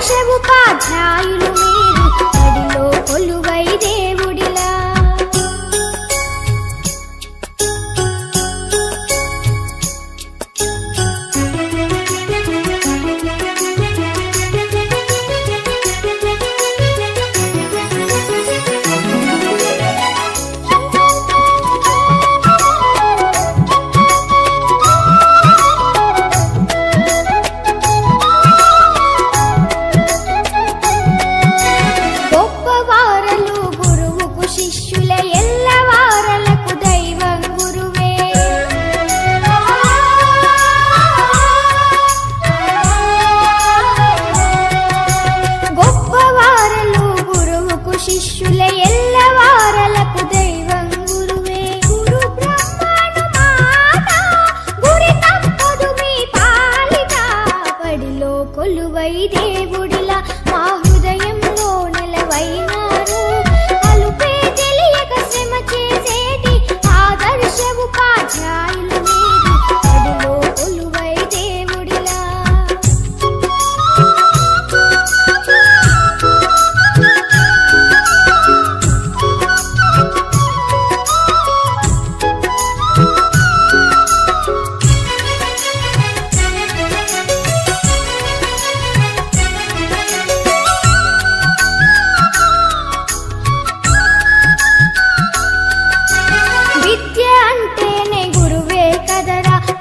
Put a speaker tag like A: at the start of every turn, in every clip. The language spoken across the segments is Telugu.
A: ఉపాధ్యాయులు మీరు బడిలో కొలువై దేవుడిలా. కొలువై దేవుడిలా మా హృదయంలో నిలవైనారు. అలుపే తెలియక శ్రమ చేసేటి ఆదర్శ ఉపాధ్యాయులు మీరు బడిలో కొలువై దేవుడిలా.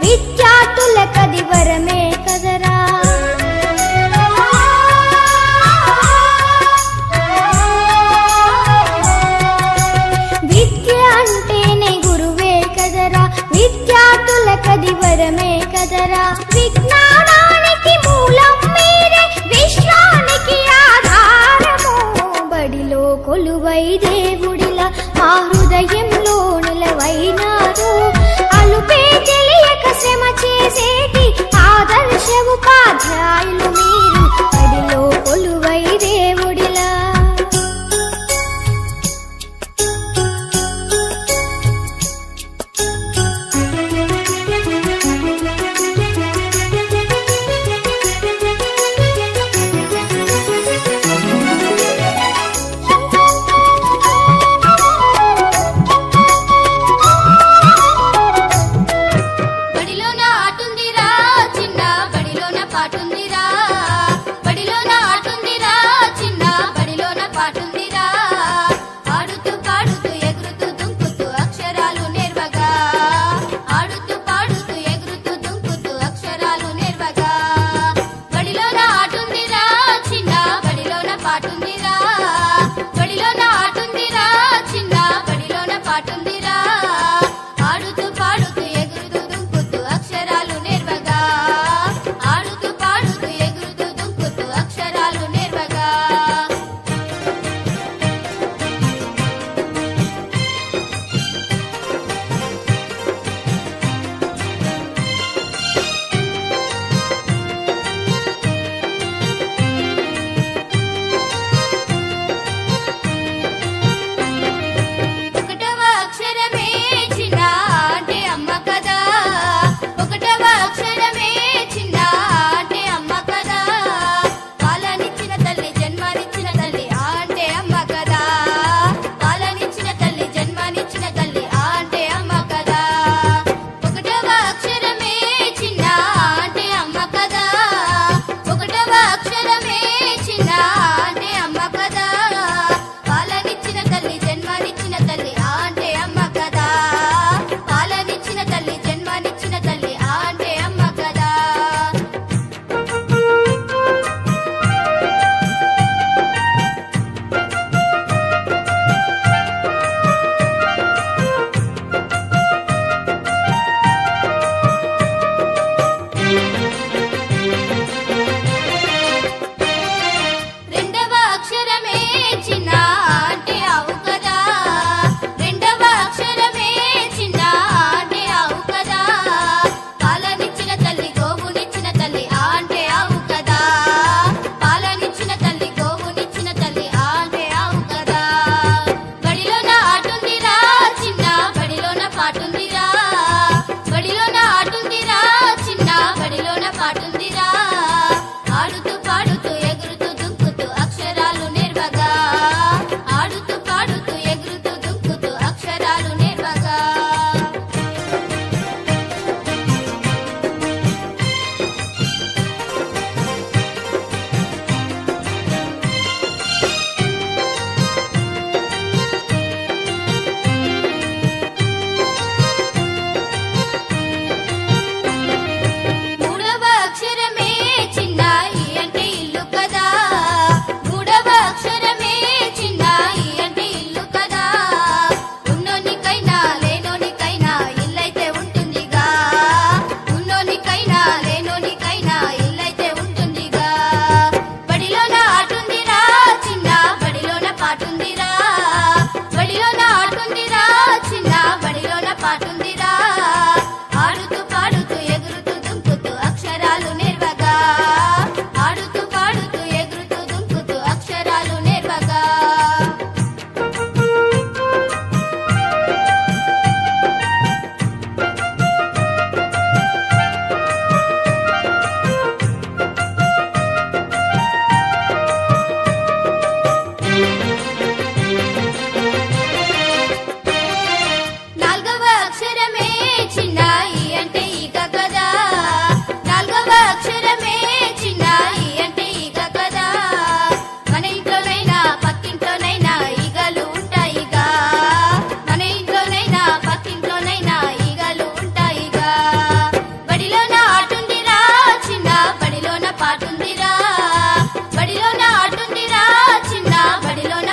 A: విద్యార్థులకది వరమే కదరా. విద్య అంటేనే గురువే కదరా, విద్యార్థులకది వరమే కదరా. విజ్ఞానానికి మూలం మీరే, విశ్వానికి ఆధారము. బడిలో కొలువై దేవుడిలా మా హృదయంలో నిలవైనారు. అలుపే తెలియక శ్రమ చేసేటి ఆదర్శ ఉపాధ్యాయులు మీరు బడిలో కొలువై దేవుడిలా.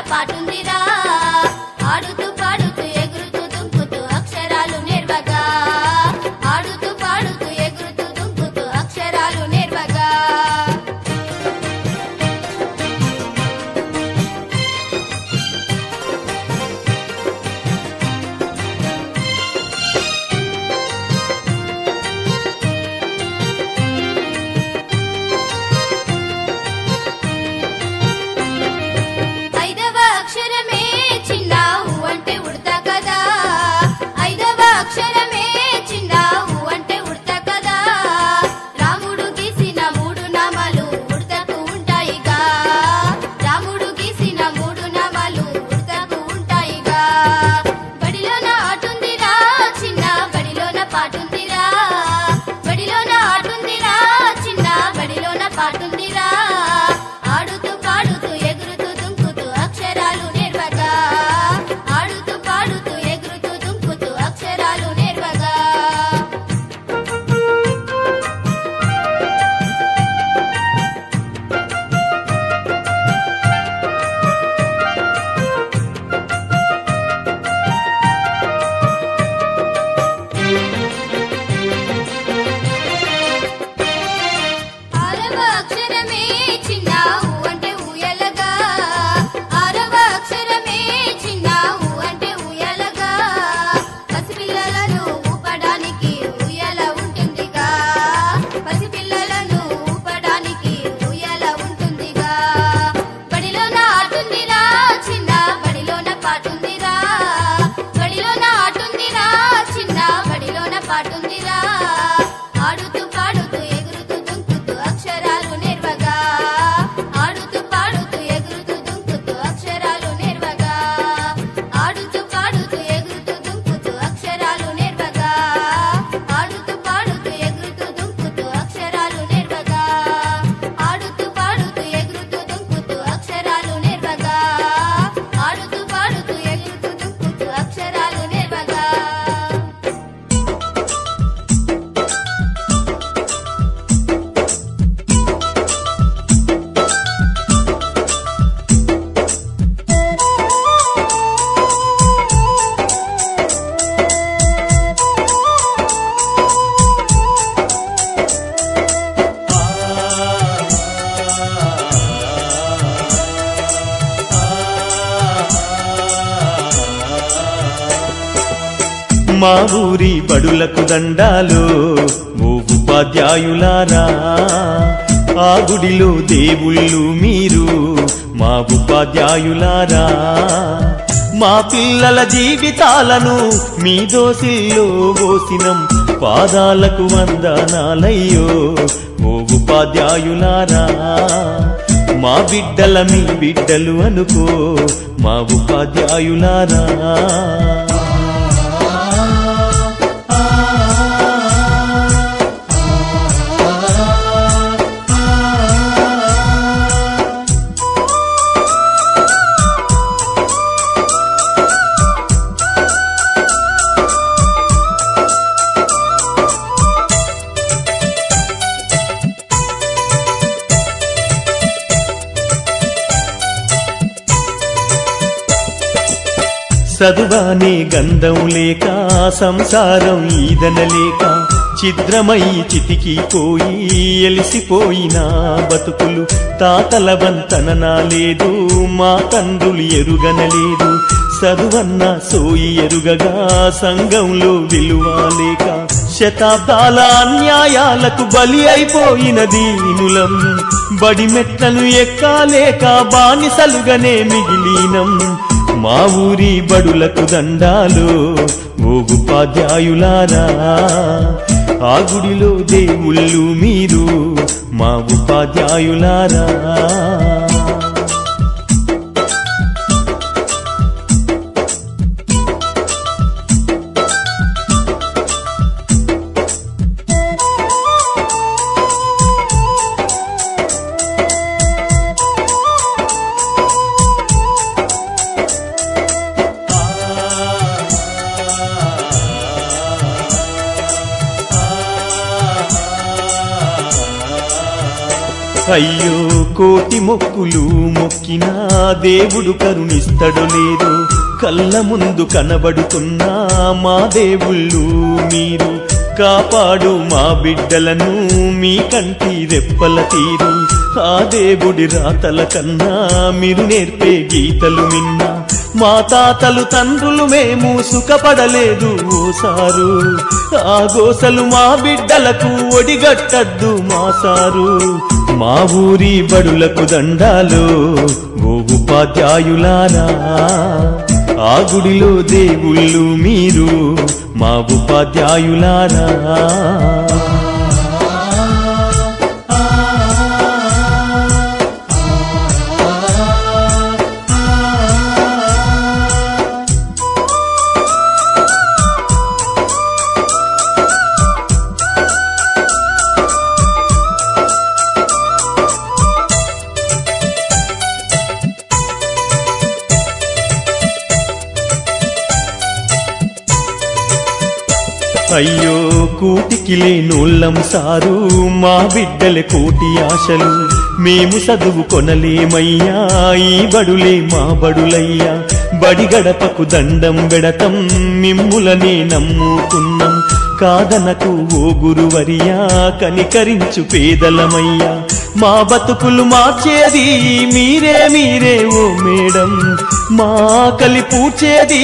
A: పాటుందిరా ఆడుతూ పాడుతూ ఎగురుతూ దుంకుతూ అక్షరాలు నేర్వగా ఆడుతూ పాడుతూ ఎగురుతూ దుంకుతూ అక్షరాలు నేర్వగా
B: మా ఊరి బడులకు దండాలు ఓ ఉపాధ్యాయులారా ఆ గుడిలో దేవుళ్ళు మీరు మా ఉపాధ్యాయులారా మా పిల్లల జీవితాలను మీ దోసిల్లో పోసినం పాదాలకు వందనాలయ్యో ఓ ఉపాధ్యాయులారా మా బిడ్డల మీ బిడ్డలు అనుకో మా ఉపాధ్యాయులారా చదువానే గంధం లేక సంసారం ఈదనలేక చిద్రమై చితికిపోయి ఎలిసిపోయిన బతుకులు తాతల వంతన లేదు మా తండ్రులు ఎరుగనలేదు చదువన్న సోయి ఎరుగగా సంఘంలో విలువలేక శతాబ్దాల అన్యాయాలకు బలి అయిపోయిన దీనులం బడి మెట్లను ఎక్కాలేక బానిసలుగానే మిగిలినం మా ఊరి బడులకు దండాలు ఓ ఉపాధ్యాయులారా ఆ గుడిలో దేవుళ్ళు మీరు మా ఉపాధ్యాయులారా అయ్యో కోటి మొక్కులు మొక్కినా దేవుడు కరుణిస్తడు లేదు, కళ్ళ ముందు కనబడుతున్నా మా దేవుళ్ళు మీరు, కాపాడు మా బిడ్డలను మీ కంటి రెప్పల తీరు, ఆ దేవుడి రాతల కన్నా మీరు నేర్పే గీతలు మిన్నా, మా తాతలు తండ్రులు మేము సుఖపడలేదు ఓసారు, ఆ గోసలు మా బిడ్డలకు ఒడిగట్టద్దు మా సారు, మా ఊరి బడులకు దండాలు ఓ ఉపాధ్యాయులారా, ఆ గుడిలో దేవుళ్ళు మీరు మా ఉపాధ్యాయులారా. అయ్యో కూటికి లేనోళ్ళం సారు, మా బిడ్డల కోటి ఆశలు, మేము చదువు కొనలేమయ్యా ఈ బడులే మా బడులయ్యా, బడి గడపకు దండం పెడతం మిమ్ములనే నమ్ముకున్నాం, కాదనకు ఓ గురువరియా కనికరించు పేదలమయ్యా, మా బతుకులు మార్చేది మీరే మీరే ఓ మేడం, మా ఆకలి పూడ్చేది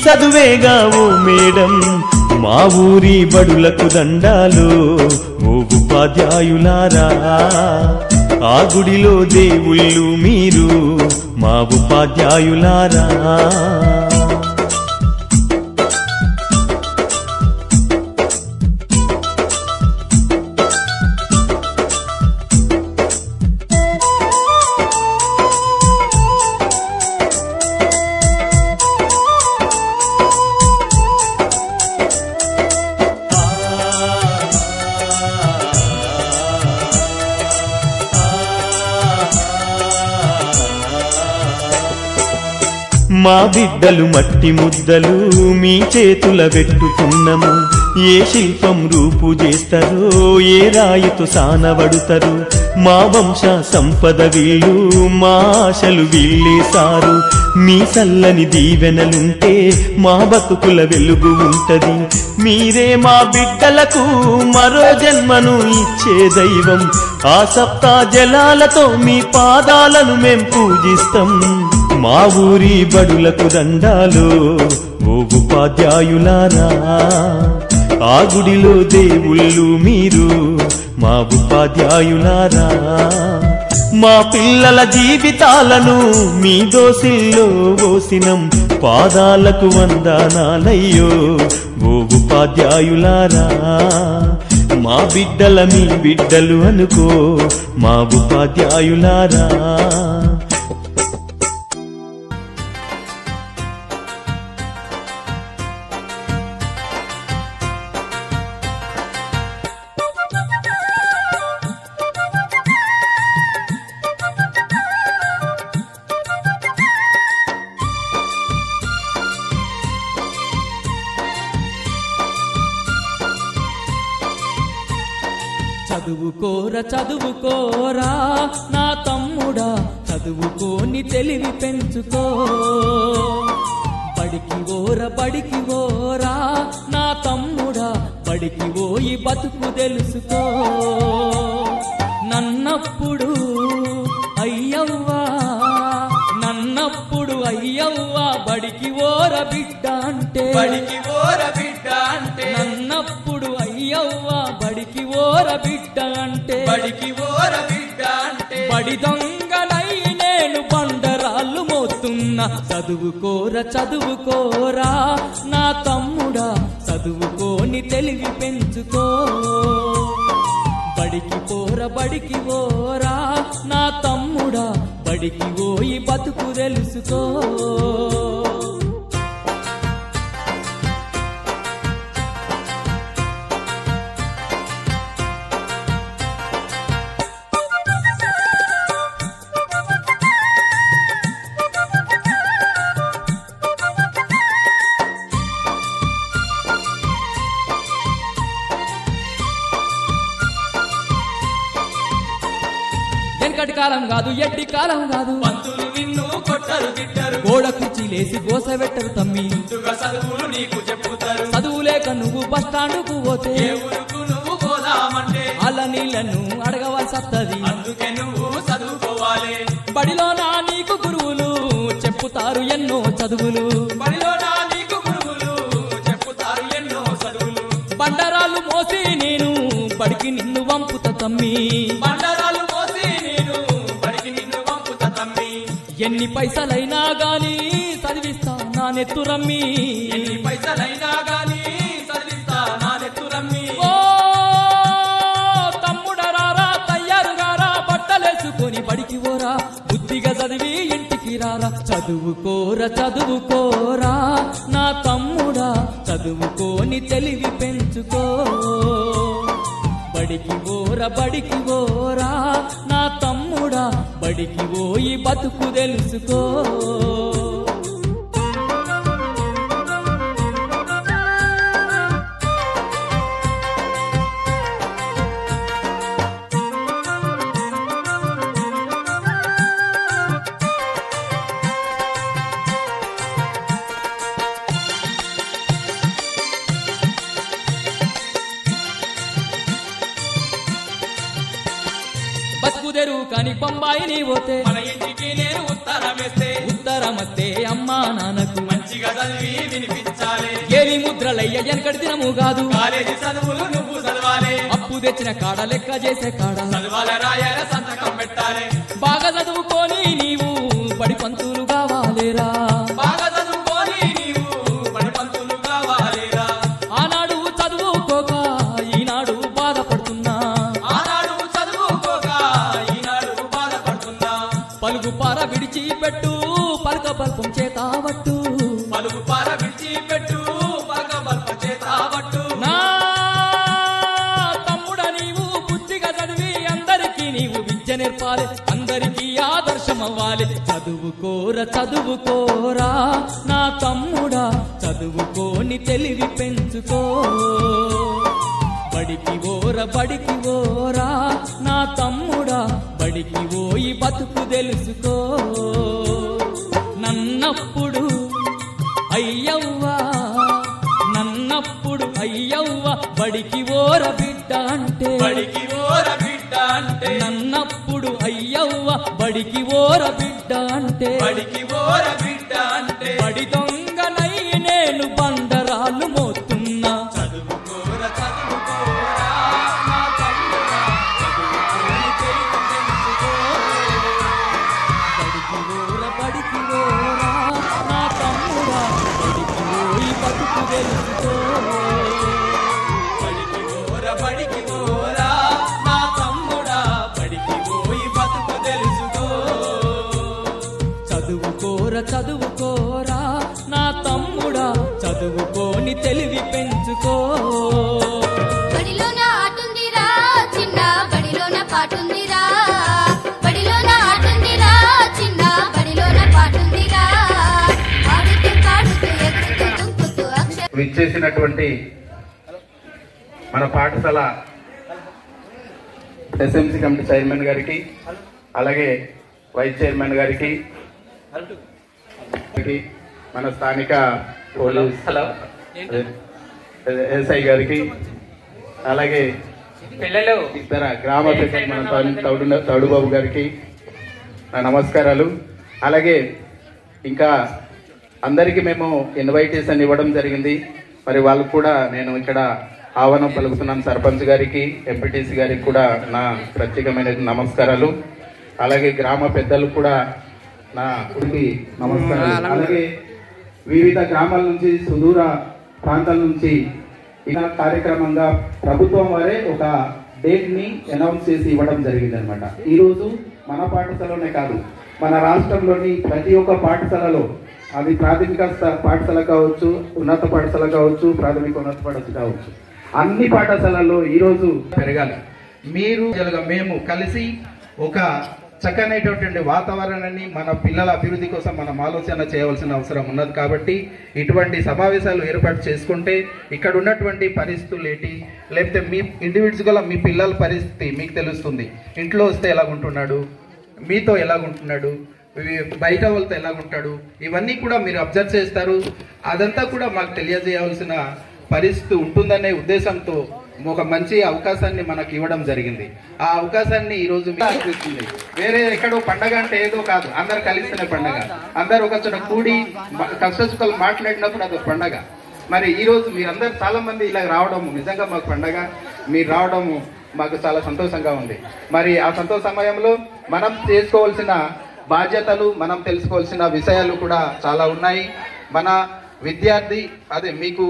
B: చదువేగా ఓ మేడం, మా ఊరి బడులకు దండాలు ఓ ఉపాధ్యాయులారా, ఆ గుడిలో దేవుళ్ళు మీరు మా ఉపాధ్యాయులారా. మా బిడ్డలు మట్టి ముద్దలు మీ చేతుల పెట్టుతున్నము, ఏ శిల్పం రూపు చేస్తారో ఏ రాయితో సానబడుతారు, మా వంశ సంపద వీళ్ళు మా ఆశలు వీళ్ళేసారు, మీ చల్లని దీవెనలుంటే మా బతుకుల వెలుగు ఉంటది, మీరే మా బిడ్డలకు మరో జన్మను ఇచ్చే దైవం, ఆ సప్తా జలాలతో మీ పాదాలను మేం పూజిస్తాం, మా ఊరి బడులకు దండాలు ఓ ఉపాధ్యాయులారా, ఆ గుడిలో దేవుళ్ళు మీరు మా ఉపాధ్యాయులారా, మా పిల్లల జీవితాలను మీ దోసిల్లో పోసినం, పాదాలకు వందనాలయ్యో ఓ ఉపాధ్యాయులారా, మా బిడ్డల మీ బిడ్డలు అనుకో మా ఉపాధ్యాయులారా.
C: చదువుకోరా చదువుకోరా నా తమ్ముడా, చదువుకోని తెలివి పెంచుకో, బడికి ఓరా నా తమ్ముడా, బడికి పోయి బతుకు తెలుసుకో, నన్నప్పుడు అయ్యవ్వా బడికి ఓర బిడ్డ అంటే, నన్నప్పుడు అయ్యవ్వా బడికి ఓర బిడ్డ అంటే, బడి దొంగలై నేను బండరాళ్ళు మోతున్నా, చదువుకోరా నా తమ్ముడా, చదువుకోని తెలివి పెంచుకో, బడికి పోరా నా తమ్ముడా, బడికి పోయి బతుకు తెలుసుకో. ఎండాకాలం కాదు ఎడ్డి కాలం కాదు
D: పంతులు నిన్ను కొట్టరు తిట్టరు
C: గోడ కుర్చీలేసి గోస పెట్టరు తమ్మి
D: ముందుగా చదువులు నీకు చెప్పుతారు
C: చదువు లేక నువ్వు బస్ స్టాండ్కు పోతే
D: ఏ ఊరుకు నువ్వు పోదామంటే
C: అల్ల నీళ్లను అడగవలసి వస్తది
D: అందుకే నువ్వు చదువుకోవాలి
C: బడిలోనా నీకు గురువులు చెప్పుతారు ఎన్నో చదువులు
D: బడిలోనా నీకు గురువులు చెప్పుతారు ఎన్నో చదువులు
C: బండరాలు మోసి నేను బడికి నిన్ను వంపుత తమ్మి
D: బండరాలు మోసి నేను బడికి నిన్ను పంపుతా తమ్మి
C: ఎన్ని పైసలైనా గాని చదివిస్తా నా నెత్తు రమ్మి
D: ఎన్ని పైసలైనా గాని చదివిస్తా నా నెత్తు రమ్మి
C: ఓ తమ్ముడరారా తయ్యారుగారా బట్టలేసుకొని బడికి పోరా బుద్ధిగా చదివి ఇంటికి రారా చదువుకోరా నా తమ్ముడా చదువుకోని తెలివి పెంచుకో బడికి పోరా నా తమ్ముడా బడికి పోయి బతుకు తెలుసుకో బతుకుదెరు కాని బొంబాయి నీ పోతే
D: మన ఇంటికి నేను ఉత్తరమేస్తే
C: ఉత్తరమస్తే అమ్మా నాన్నకు
D: మంచిగా చదివి వినిపించాలి
C: ఏవి ముద్రలయ్య వెనకటి దినము కాదు
D: కాలేజీ చదువులు నువ్వు చదవాలి
C: అప్పు తెచ్చిన కాడ లెక్క చేసే కాడ
D: చదవాలి రాయాల సంతకం పెట్టాలి
C: బాగా చదువుకొని నీవు బడి పంతులు కావాలేరా
D: బాగా చదువుకొని నీవు బడి పంతులు కావాలిరా
C: ఆనాడు చదువుకోక ఈనాడు బాధపడుతున్నా
D: ఆనాడు చదువుకోక ఈనాడు బాధపడుతున్నా
C: పలుగు పార విడిచిపెట్టు పలక బల్పం చేతావట్టు
D: పలుగు పార విడిచిపెట్టు పలక బల్ప చేతావట్టు
C: నా తమ్ముడ నీవు బుద్ధిగా చదివి అందరికీ నీవు విద్య నేర్పాలి అందరికీ ఆదర్శం అవ్వాలి చదువుకోరా నా తమ్ముడా చదువుకోని తెలివి పెంచుకో బడికి పోరా నా తమ్ముడా బడికి పోయి బతుకు తెలుసుకో నన్నప్పుడు అయ్యవ్వా బడికి పోర బిడ్డ అంటే
D: బడికి ఓర బిడ్డ అంటే
C: నన్నప్పుడు అయ్యవ్వ బడికి పోర బిడ్డ అంటే
D: బడికి ఓర బిడ్డ అంటే
C: బడి దొంగనై నేను బండరాలు మోతున్నా
D: చదువుకోరా నా తమ్ముడా చదువుకోని తెలివి పెంచుకో
C: బడికి పోరా నా తమ్ముడా బడికి పోయి బతుకు తెలుసుకో
D: బడికి పోరా నా తమ్ముడా బడికి పోయి బతుకు తెలుసుకో
C: చదువుకోరా నా తమ్ముడా చదువుకోని తెలివి పెంచుకో
A: బడిలోన ఆటుందిరా చిన్న బడిలోన పాటుందిరా బడిలోన ఆటుందిరా చిన్న బడిలోన పాటుందిరా ఆడుతూ పాడుతూ ఎగురుతూ దుంకుతూ
E: విచ్చేసినటువంటి మన పాఠశాల ఎస్ఎంసీ కమిటీ చైర్మన్ గారికి అలాగే వైస్ చైర్మన్ గారికి మన స్థానిక పోలీస్ ఎస్ఐ గారికి అలాగే ఇతర గ్రామ పెద్దలు మన తౌడుబాబు గారికి నా నమస్కారాలు. అలాగే ఇంకా అందరికీ మేము ఇన్వైటేషన్ ఇవ్వడం జరిగింది. మరి వాళ్ళకు కూడా నేను ఇక్కడ ఆహ్వానం పలుకుతున్నాను. సర్పంచ్ గారికి, ఎంపీటీసీ గారికి కూడా నా ప్రత్యేకమైన నమస్కారాలు. అలాగే గ్రామ పెద్దలకు కూడా నా నమస్కారాలు. అలాగే వివిధ గ్రామాల నుంచి సుదూర ప్రాంతాల నుంచి ఇలా కార్యక్రమంగా ప్రభుత్వం వారే ఒక డేట్ ని అనౌన్స్ చేసి ఇవ్వడం జరిగింది అనమాట. ఈరోజు మన పాఠశాలలోనే కాదు, మన రాష్ట్రంలోని ప్రతి ఒక్క పాఠశాలలో, అది ప్రాథమిక పాఠశాల కావచ్చు, ఉన్నత పాఠశాల కావచ్చు, ప్రాథమిక ఉన్నత పాఠశాల కావచ్చు, అన్ని పాఠశాలల్లో ఈరోజు పెరగాలి. మీరు మేము కలిసి ఒక చక్కనైనటువంటి వాతావరణాన్ని మన పిల్లల అభివృద్ధి కోసం మనం ఆలోచన చేయవలసిన అవసరం ఉన్నది. కాబట్టి ఇటువంటి సమావేశాలు ఏర్పాటు చేసుకుంటే ఇక్కడ ఉన్నటువంటి పరిస్థితులు ఏంటి, లేకపోతే మీ ఇండివిజువల్గా మీ పిల్లల పరిస్థితి మీకు తెలుస్తుంది. ఇంట్లో వస్తే ఎలా ఉంటున్నాడు, మీతో ఎలాగుంటున్నాడు, బయట వాళ్ళతో ఎలాగుంటాడు, ఇవన్నీ కూడా మీరు అబ్జర్వ్ చేస్తారు. అదంతా కూడా మాకు తెలియజేయవలసిన పరిస్థితి ఉంటుందనే ఉద్దేశంతో ఒక మంచి అవకాశాన్ని మనకు ఇవ్వడం జరిగింది. ఆ అవకాశాన్ని ఈరోజు అనిపిస్తుంది. వేరే ఎక్కడో పండగ అంటే ఏదో కాదు, అందరు కలిస్తేనే పండగ. అందరు ఒక చోట కూడి కష్టసుఖాలు మాట్లాడినప్పుడు అదొక పండగ. మరి ఈ రోజు మీరందరూ చాలా మంది ఇలా రావడం నిజంగా మాకు పండగ. మీరు రావడం మాకు చాలా సంతోషంగా ఉంది. మరి ఆ సంతోష సమయంలో మనం చేసుకోవాల్సిన బాధ్యతలు, మనం తెలుసుకోవాల్సిన విషయాలు కూడా చాలా ఉన్నాయి. మన విద్యార్థి అదే మీకు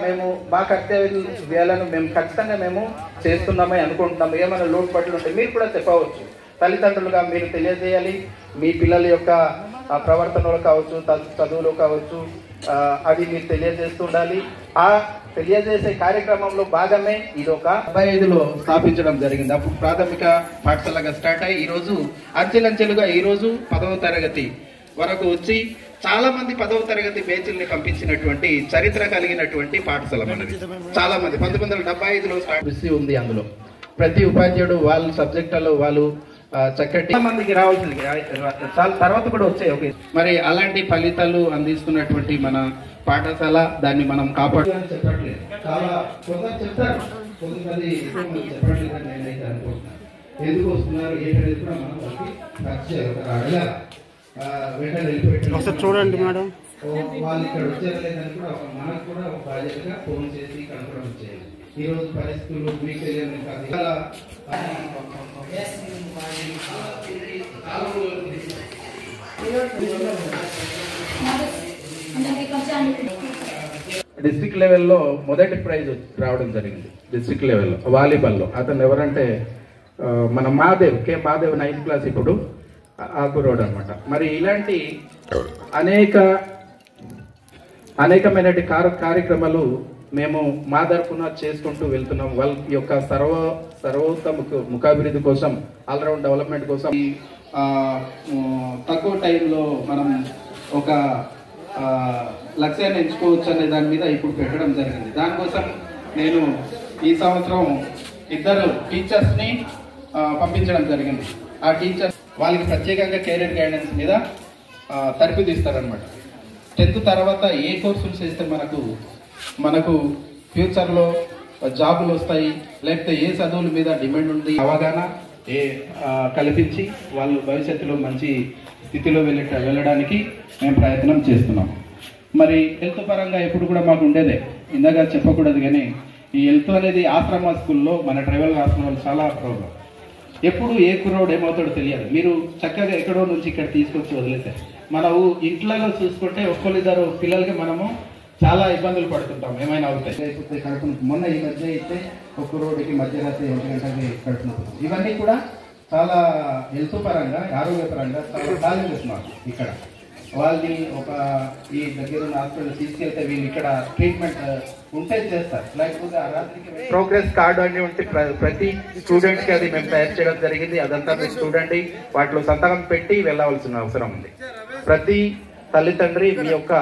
E: మేము మా కర్తవ్యాలను మేము ఖచ్చితంగా మేము చేస్తున్నామని అనుకుంటున్నాము. ఏమైనా లోటుపాట్లు ఉంటే మీరు కూడా చెప్పవచ్చు. తల్లిదండ్రులుగా మీరు తెలియజేయాలి. మీ పిల్లల యొక్క ప్రవర్తనలో కావచ్చు, చదువులో కావచ్చు, అది మీరు తెలియజేస్తూ ఉండాలి. ఆ తెలియజేసే కార్యక్రమంలో భాగమే ఇది ఒక 75లో స్థాపించడం జరిగింది. అప్పుడు ప్రాథమిక పాఠశాలగా స్టార్ట్ అయ్యి ఈరోజు అంచెలంచెలుగా ఈరోజు 10వ తరగతి వరకు వచ్చి చాలా మంది 10వ తరగతి బ్యాచ్ల్ని పంపించినటువంటి చరిత్ర కలిగినటువంటి పాఠశాల మనది. చాలా మంది 1975లో స్టార్ట్ ఉంది. అందులో ప్రతి ఉపాధ్యాయుడు వాళ్ళ సబ్జెక్టులో వాళ్ళు చక్కటి మందికి రావాల్సింది. చాలా తర్వాత కూడా వచ్చాయి. ఓకే, మరి అలాంటి ఫలితాలు అందిస్తున్నటువంటి మన పాఠశాల, దాన్ని మనం కాపాడాలని చెప్పట్లేదు. చాలా కొందరు చెప్తారు, కొంతమంది చెప్పట్లేదు అని నేనైతే అనుకుంటున్నాను. ఎందుకు వస్తున్నారు ఏంటనేది కూడా మనం అడగాలి. వెంటనే వెళ్ళిపోయి
F: చూడండి మేడం,
E: వాళ్ళు ఇక్కడ వచ్చారా లేదని కూడా మనకు కూడా ఒక బాధ్యతగా ఫోన్ చేసి కనుక్కోవడం చేయాలి. ఈ రోజు పరిస్థితులు మీకు తెలియదు కాదు. డిస్ట్రిక్ట్ లెవెల్లో మొదటి ప్రైజ్ రావడం జరిగింది. డిస్ట్రిక్ట్ లెవెల్లో వాలీబాల్లో అతను ఎవరంటే మన మాదేవ్, కే మాదేవ్, 9th క్లాస్, ఇప్పుడు ఆకురోడ్ అనమాట. మరి ఇలాంటి అనేకమైన కార్యక్రమాలు మేము మా తరఫున చేసుకుంటూ వెళ్తున్నాం. వాళ్ళ యొక్క సర్వోత్తమ ముఖాభివృద్ధి కోసం, ఆల్రౌండ్ డెవలప్మెంట్ కోసం తక్కువ టైంలో మనం ఒక లక్ష్యాన్ని ఎంచుకోవచ్చు అనే దాని మీద ఇప్పుడు పెట్టడం జరిగింది. దానికోసం నేను ఈ సంవత్సరం 2 టీచర్స్ని పంపించడం జరిగింది. ఆ టీచర్స్ వాళ్ళకి ప్రత్యేకంగా కెరీర్ గైడెన్స్ మీద తరబిదిస్తారనమాట. 10th తర్వాత ఏ కోర్సులు చేస్తే మనకు ఫ్యూచర్లో జాబులు వస్తాయి, లేకపోతే ఏ చదువుల మీద డిమాండ్ ఉంది, అవగాహన కల్పించి వాళ్ళు భవిష్యత్తులో మంచి స్థితిలో వెళ్ళడానికి మేము ప్రయత్నం చేస్తున్నాం. మరి హెల్త్ పరంగా ఎప్పుడు కూడా మాకు ఉండేదే, ఇందాక చెప్పకూడదు కానీ ఈ హెల్త్ అనేది ఆశ్రమ స్కూల్లో, మన ట్రైబల్ ఆశ్రమాలు చాలా ప్రాబ్లం. ఎప్పుడు ఏ కుర్రోడు ఏమవుతాడో తెలియదు. మీరు చక్కగా ఎక్కడో నుంచి ఇక్కడ తీసుకొచ్చి వదిలేసారు. మనము ఇంట్లో చూసుకుంటే ఒక్కరిద్దరు పిల్లలకి మనము చాలా ఇబ్బందులు పడుతుంటాం, ఏమైనా అవుతాయి. లేకపోతే కడుపు మొన్న ఈ మధ్య అయితే ఒక్క రోడ్డుకి మధ్యరాత్రి 1 గంటకి కడుపునొప్పి. ఇవన్నీ కూడా చాలా హెల్త్ పరంగా, ఆరోగ్యపరంగా చాలా ఛాలెంజెస్ మాకు. ఇక్కడ వాళ్ళని ఈ దగ్గర ఉన్న హాస్పిటల్ తీసుకెళ్తే వీళ్ళు ఇక్కడ ట్రీట్మెంట్ ఉంటే చేస్తారు, లేకపోతే ఆ రాత్రికి. ప్రోగ్రెస్ కార్డు అని ఉంటే ప్రతి స్టూడెంట్ కి అది మేము తయారు చేయడం జరిగింది. అదంతా మీరు చూడండి, వాటిలో సంతకం పెట్టి వెళ్ళవలసిన అవసరం ఉంది. ప్రతి తల్లిదండ్రి మీ యొక్క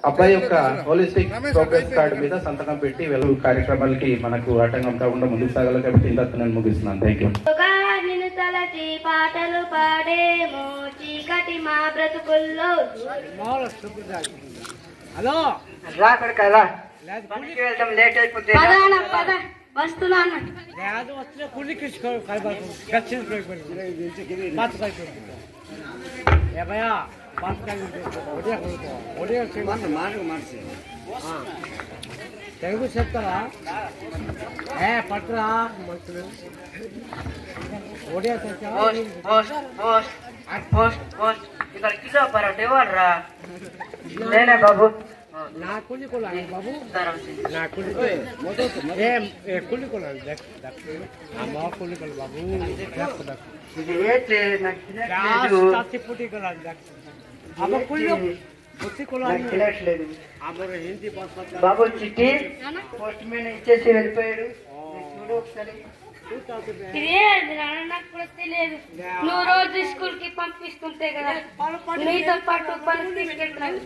E: అబ్బాయి యొక్క హోలిస్టిక్ ప్రోగ్రెస్ కార్డు మీద సంతకం పెట్టి వెళ్ళు కార్యక్రమాలకి మనకు ఆటంకం కాకుండా ముందుకు సాగాలి. కాబట్టి ఇందాక నేను ముగిస్తున్నాను. Thank you.
A: తలచి పాటలు పాడేమో చీకటి మా బ్రతుకుల్లో. వస్తున్నాను.
F: తెలుగు చెప్తారా? పట్టరా మంచులు ఒడియా
G: ఇక్కడ కిలో పరాటే వాడరా నేనే బాబు.
F: నా కుళ్ళి కొలాలి బాబు, నా కుళ్ళి కుళ్ళి కొలాలి. మా కుళ్ళి కొలు బాబు, పుట్టి కొలాలి. అమ్మ కుళ్ళు పుట్టి కొలాలి.
G: బాబు చిట్టి పోస్ట్ మ్యాన్ ఇచ్చేసి వెళ్ళిపోయాడు. చూడు ఒకసారి.
A: నాకు కూడా తెలియదు. నువ్వు రోజు స్కూల్ కి పంపిస్తుంటే కదా, నీతో పాటు పని తీసుకెళ్తున్నాను.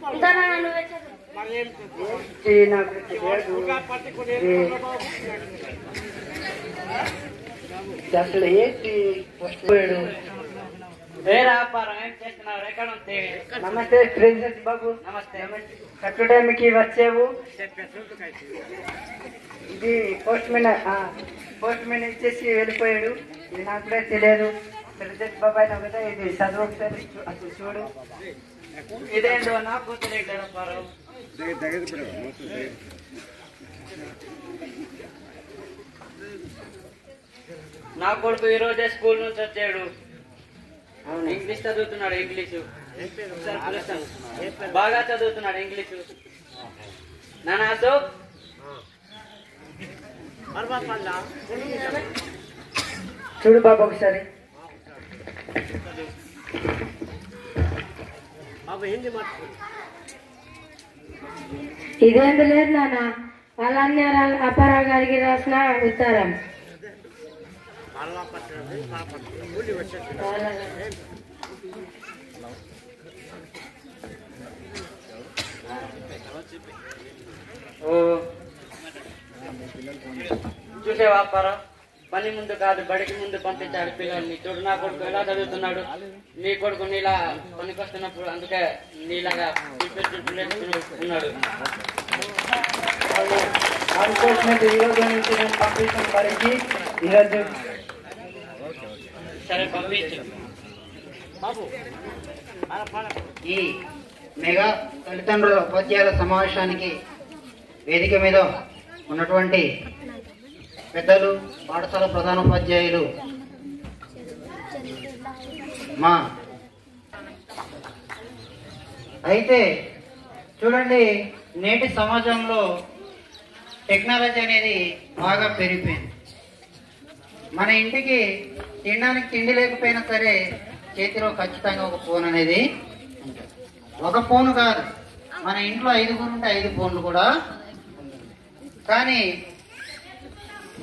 G: అసలు ఏంటి పోయాడు. నమస్తే ప్రెసిడెంట్ బాబు. నమస్తే. కరెక్ట్ టైంకి వచ్చావు. ఇది పోస్ట్ మ్యాన్ ఇచ్చేసి వెళ్ళిపోయాడు. ఇది నాకు కూడా తెలియదు. ప్రెసిడెంట్ బాబు అయినా కదా ఇది చదువు ఒకసారి అసలు చూడు. ఇదేంటో నాకు తెలియదు.
H: నా కొడుకు ఈ రోజే స్కూల్ నుంచి వచ్చాడు. ఇంగ్లీష్ చదువుతున్నాడు. ఇంగ్లీషు బాగా చదువుతున్నాడు. ఇంగ్లీషు నాన్న అశోక్
G: చూడు బాబు ఒకసారి.
A: ఇదేంత లేదు నాన్న, వాళ్ళన్నీ అప్పారావు గారికి రాసిన ఉత్తరం.
H: చూసేవా అప్పారావు, పని ముందు కాదు బడికి ముందు పంపించాడు పిల్లల్ని. చూడు నా కొడుకు ఎలా చదువుతున్నాడు. నీ కొడుకు నీలా పనికి వస్తున్నప్పుడు అందుకే నీలాగా ఉన్నాడు. సరే పంపించు.
G: ఈ మెగా తల్లిదండ్రుల ఉపాధ్యాయుల సమావేశానికి వేదిక మీద ఉన్నటువంటి పెద్దలు, పాఠశాల ప్రధానోపాధ్యాయులు, మా అయితే చూడండి, నేటి సమాజంలో టెక్నాలజీ అనేది బాగా పెరిగిపోయింది. మన ఇంటికి తినడానికి తిండి లేకపోయినా సరే చేతిలో ఖచ్చితంగా ఒక ఫోన్ అనేది ఉంటుంది. ఒక ఫోన్ కాదు, మన ఇంట్లో 5 ఉంటే 5 ఫోన్లు కూడా. కానీ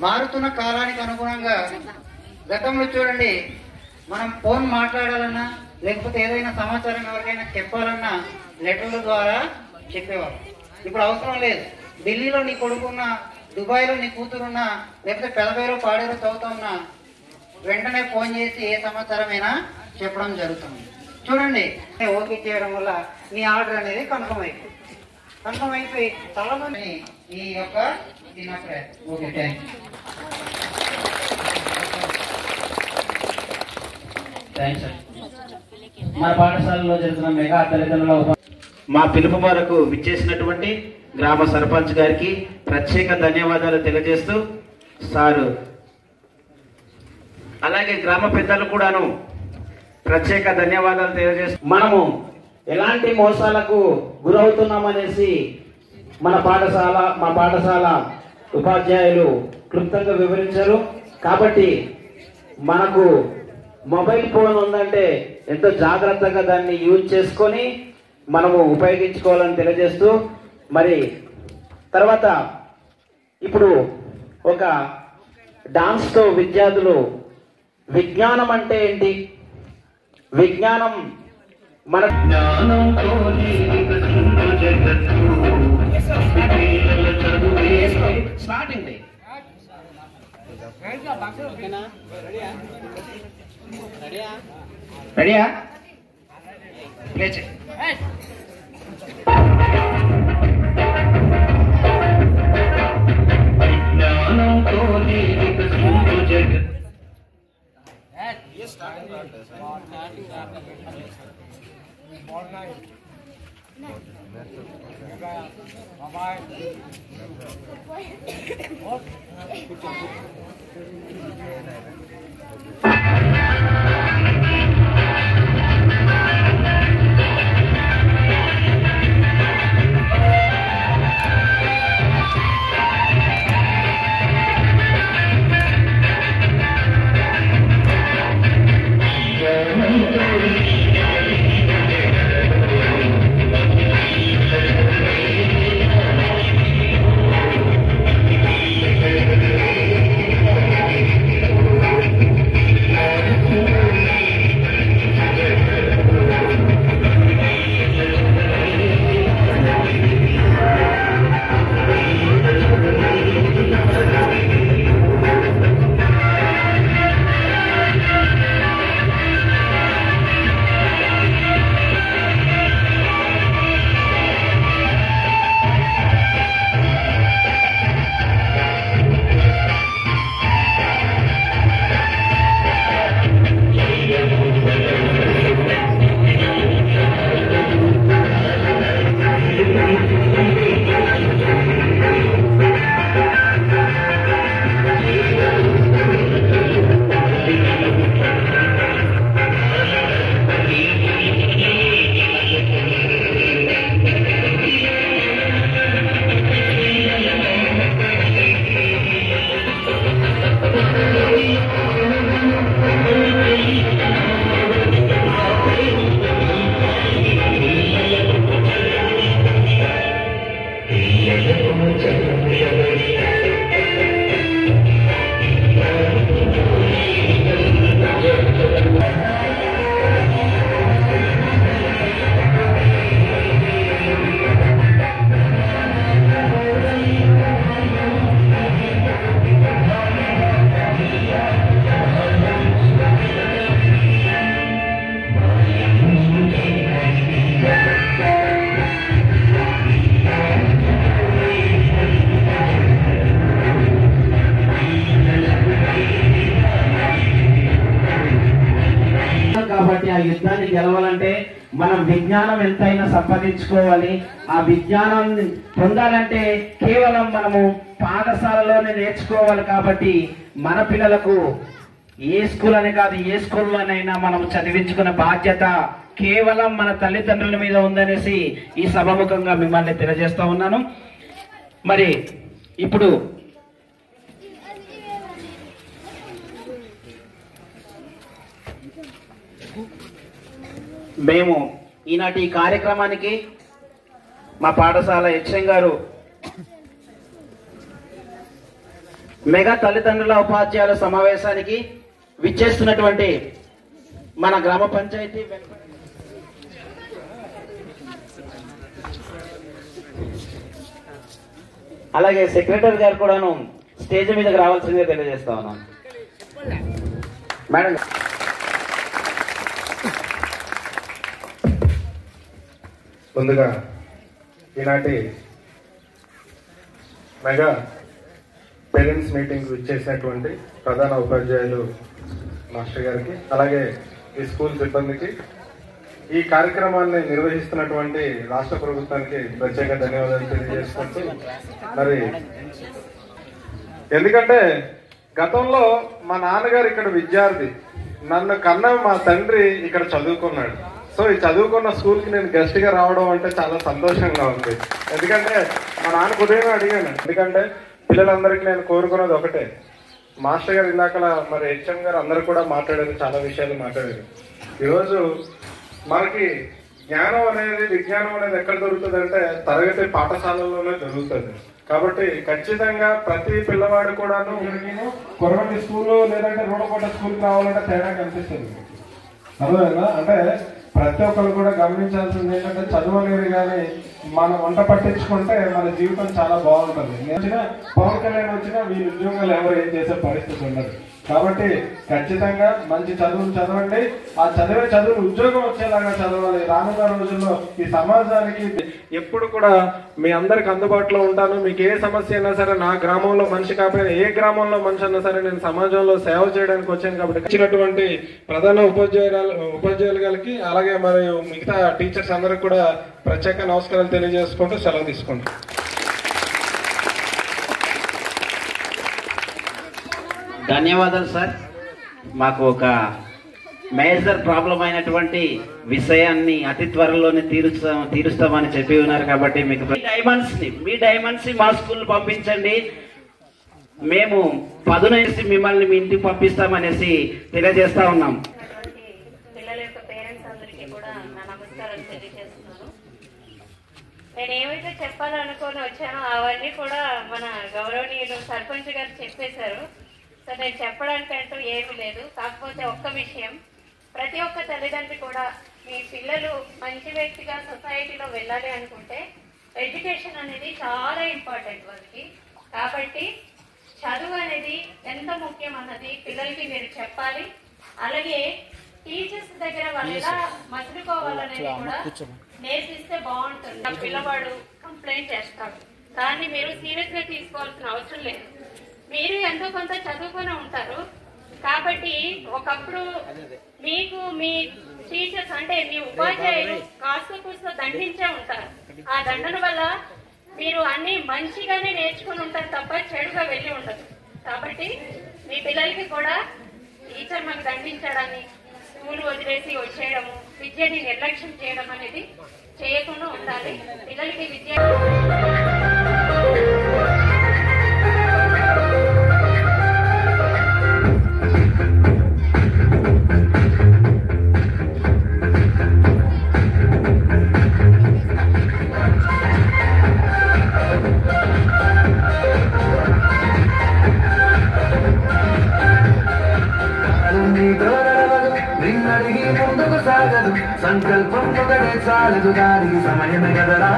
G: మారుతున్న కాలానికి అనుగుణంగా గతంలో చూడండి, మనం ఫోన్ మాట్లాడాలన్నా లేకపోతే ఏదైనా సమాచారం ఎవరికైనా చెప్పాలన్నా లెటర్ల ద్వారా చెప్పేవారు. ఇప్పుడు అవసరం లేదు. ఢిల్లీలో నీ కొడుకున్నా, దుబాయ్లో నీ కూతురున్నా, లేకపోతే పెదవేలో పాడేలో చదువుతా ఉన్నా వెంటనే ఫోన్ చేసి ఏ సమాచారమైనా చెప్పడం జరుగుతుంది. చూడండి, ఓకే చేయడం వల్ల నీ ఆర్డర్ అనేది కన్ఫర్మ్ అయిపోయి చాలా మంది ఈ యొక్క ఓకే థ్యాంక్
I: మన పాఠశాలలో జరుగుతున్న మెగా తల్లిదండ్రుల మా పిలుపు మేరకు విచ్చేసినటువంటి గ్రామ సర్పంచ్ గారికి ప్రత్యేక ధన్యవాదాలు తెలియజేస్తూ సారు, అలాగే గ్రామ పెద్దలు కూడాను ప్రత్యేక ధన్యవాదాలు తెలియజేస్తూ మనము ఎలాంటి మోసాలకు గురవుతున్నామనేసి మా పాఠశాల ఉపాధ్యాయులు క్లుప్తంగా వివరించారు. కాబట్టి మనకు మొబైల్ ఫోన్ ఉందంటే ఎంతో జాగ్రత్తగా దాన్ని యూజ్ చేసుకొని మనము ఉపయోగించుకోవాలని తెలియజేస్తూ, మరి తర్వాత ఇప్పుడు ఒక డాన్స్తో విద్యార్థులు విజ్ఞానం అంటే ఏంటి, విజ్ఞానం మన స్టార్టింగ్
G: రెడీయా ప్లే చేయి.
I: ఆ యుద్ధాన్ని గెలవాలంటే మనం విజ్ఞానం ఎంతైనా సంపాదించుకోవాలి. ఆ విజ్ఞానాన్ని పొందాలంటే కేవలం మనము పాఠశాలలోనే నేర్చుకోవాలి. కాబట్టి మన పిల్లలకు ఏ స్కూల్ అని కాదు, ఏ స్కూల్లోనైనా మనం చదివించుకునే బాధ్యత కేవలం మన తల్లిదండ్రుల మీద ఉందనేసి ఈ సభాముఖంగా మిమ్మల్ని తెలియజేస్తా ఉన్నాను. మరి ఇప్పుడు మేము ఈనాటి ఈ కార్యక్రమానికి మా పాఠశాల హెచ్ఎం గారు మెగా తల్లిదండ్రుల ఉపాధ్యాయుల సమావేశానికి విచ్చేస్తున్నటువంటి మన గ్రామ పంచాయతీ అలాగే సెక్రటరీ గారు కూడాను స్టేజ్ మీదకి రావాల్సిందిగా తెలియజేస్తా ఉన్నాను. మేడం
E: ముందుగా ఈనాటి మెగా పేరెంట్స్ మీటింగ్ ఇచ్చేసినటువంటి ప్రధాన ఉపాధ్యాయులు మాస్టర్ గారికి, అలాగే ఈ స్కూల్ సిబ్బందికి, ఈ కార్యక్రమాన్ని నిర్వహిస్తున్నటువంటి రాష్ట్ర ప్రభుత్వానికి ప్రత్యేక ధన్యవాదాలు తెలియజేసుకుంటూ, మరి ఎందుకంటే గతంలో మా నాన్నగారు ఇక్కడ విద్యార్థి, నన్ను కన్నా మా తండ్రి ఇక్కడ చదువుకున్నాడు. సో ఈ చదువుకున్న స్కూల్కి నేను గెస్ట్ గా రావడం అంటే చాలా సంతోషంగా ఉంది. ఎందుకంటే మా నాన్న ఉదయం అడిగాను, ఎందుకంటే పిల్లలందరికీ నేను కోరుకున్నది ఒకటే. మాస్టర్ గారు ఇందాక మరి హెచ్ఎం గారు అందరూ కూడా మాట్లాడారు, చాలా విషయాలు మాట్లాడారు. ఈరోజు మనకి జ్ఞానం అనేది, విజ్ఞానం అనేది ఎక్కడ దొరుకుతుంది అంటే తరగతి పాఠశాలల్లోనే దొరుకుతుంది. కాబట్టి ఖచ్చితంగా ప్రతి పిల్లవాడు కూడాను కొరవంటి స్కూల్ లేదంటే రోడ్డుకోట స్కూల్కి రావాలంటే తేడా కనిపిస్తుంది. అర్థమైందా? అంటే ప్రతి ఒక్కరు కూడా గమనించాల్సింది ఏంటంటే చదువు అనేది కానీ మనం వంట పట్టించుకుంటే మన జీవితం చాలా బాగుంటుంది. నేను పవన్ కళ్యాణ్ వచ్చినా వీళ్ళ ఉద్యోగాలు ఎవరు ఏం చేసే పరిస్థితి ఉండదు. కాబట్టి ఖచ్చితంగా మంచి చదువులు చదవండి. ఆ చదివే చదువు ఉద్యోగం వచ్చేలాగా చదవాలి. రానున్న రోజుల్లో ఈ సమాజానికి ఎప్పుడు కూడా మీ అందరికి అందుబాటులో ఉంటాను. మీకు ఏ సమస్య అయినా సరే, నా గ్రామంలో మనిషి కాకపోయినా ఏ గ్రామంలో మనిషి అయినా సరే, నేను సమాజంలో సేవ చేయడానికి వచ్చాను. కాబట్టి ఇచ్చినటువంటి ప్రధాన ఉపాధ్యాయులు గారికి, అలాగే మరియు మిగతా టీచర్స్ అందరికి కూడా ప్రత్యేక నమస్కారాలు తెలియజేసుకుంటూ సెలవు తీసుకుంటాం.
I: ధన్యవాదాలు సార్. మాకు ఒక మేజర్ ప్రాబ్లం అయినటువంటి విషయాన్ని అతి త్వరలోనే తీరుస్తామని చెప్పి ఉన్నారు. కాబట్టి మీకు మీ డైమండ్స్ ని మా స్కూల్ పంపించండి, మేము పదునేసి మిమ్మల్ని మీ ఇంటికి పంపిస్తామనేసి తెలియజేస్తా ఉన్నాం.
A: పిల్లల యొక్క పేరెంట్స్ అందరికీ కూడా నా నమస్కారాలు తెలియజేస్తున్నాను. నేను ఏమైతే చెప్పాలనుకొని వచ్చానో అవన్నీ కూడా మన గౌరవనీయులు సర్పంచ్ గారు చెప్పేశారు. సో నేను చెప్పడానికంటూ ఏమీ లేదు. కాకపోతే ఒక్క విషయం, ప్రతి ఒక్క తల్లిదండ్రి కూడా మీ పిల్లలు మంచి వ్యక్తిగా సొసైటీలో వెళ్ళాలి అనుకుంటే ఎడ్యుకేషన్ అనేది చాలా ఇంపార్టెంట్ వాళ్ళకి. కాబట్టి చదువు అనేది ఎంత ముఖ్యం అన్నది పిల్లలకి మీరు చెప్పాలి. అలాగే టీచర్స్ దగ్గర వాళ్ళు ఎలా మసులుకోవాలనేది కూడా నేర్పిస్తే బాగుంటుంది. ఆ పిల్లవాడు కంప్లైంట్ చేస్తాడు, కానీ మీరు సీరియస్ గా తీసుకోవాల్సిన అవసరం లేదు. మీరు ఎంతో కొంత చదువుకుని ఉంటారు కాబట్టి ఒకప్పుడు మీకు మీ టీచర్స్ అంటే మీ ఉపాధ్యాయులు కాస్త కూస్త దండించే ఉంటారు. ఆ దండన వల్ల మీరు అన్ని మంచిగానే నేర్చుకుని ఉంటారు తప్ప చెడుగా వెళ్ళి ఉండదు. కాబట్టి మీ పిల్లలకి కూడా టీచర్ మాకు దండించడాన్ని, స్కూల్ వదిలేసి వచ్చేయడము, విద్యని నిర్లక్ష్యం చేయడం అనేది చేయకుండా ఉండాలి. పిల్లలకి విద్య
J: సంకల్పం ఒకటే చాలదు, దానికి సమయమే కదరా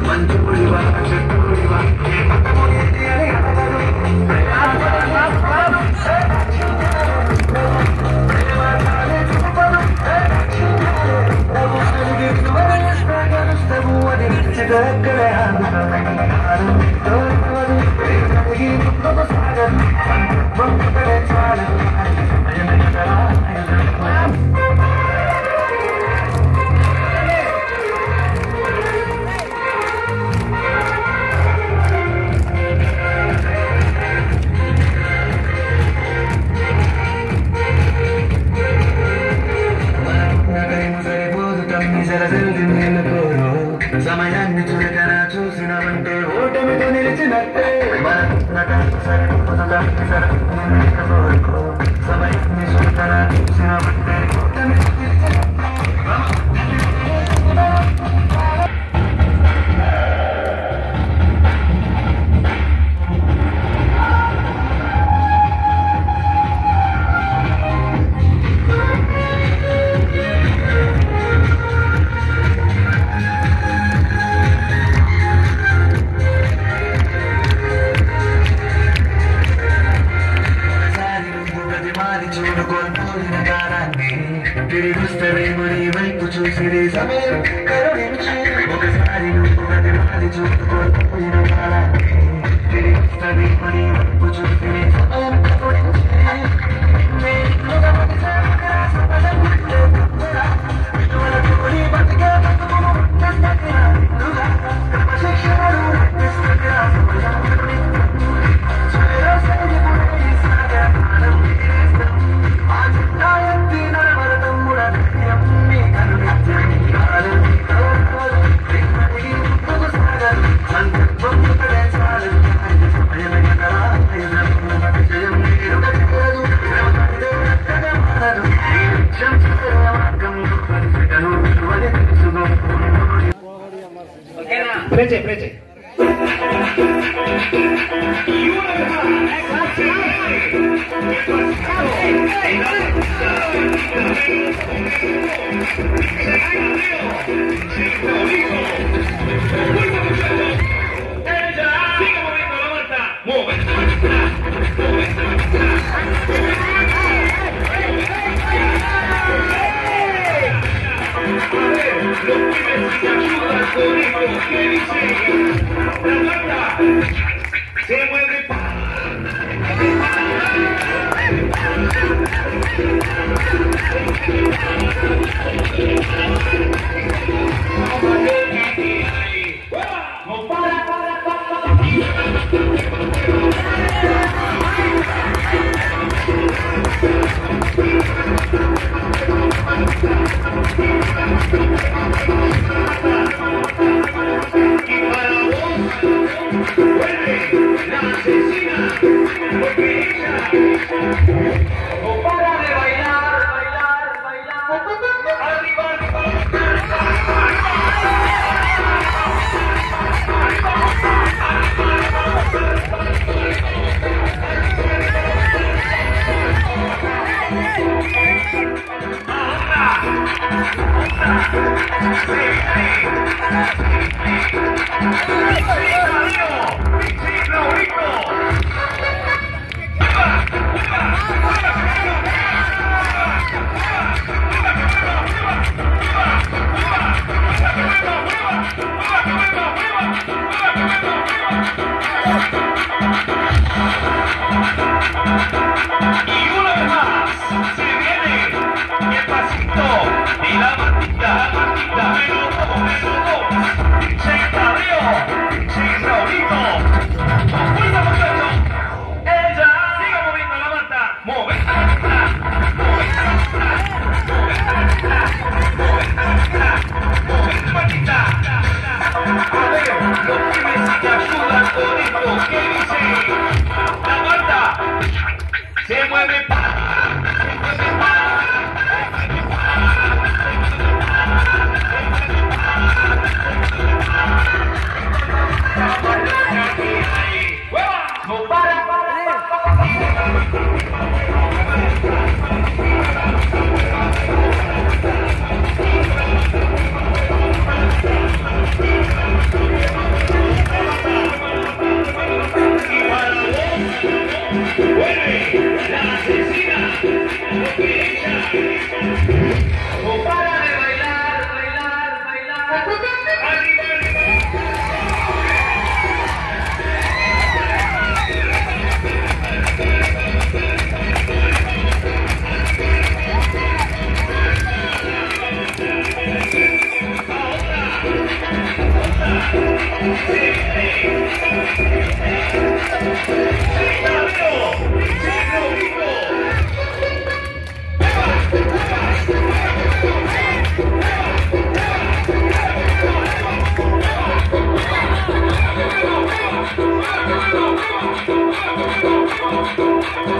J: మంచి సమయాన్ని చులకనా చూసినవంటే ఓటమితో నిలిచినట్టే సమయాన్ని చులకనా చూసినవంటే ఓటమితో తిరిగిస్తావేమో నీ వైపు చూసిరే సమయం కరుణించి ఒకసారి నువ్వు మాది చూపుకోపోయిన కాలాన్ని తిరిగిస్తావేమో నీ వైపు చూసిరే సమయం కరుణించి
I: ప్రేచే ప్రేచే
J: se mueve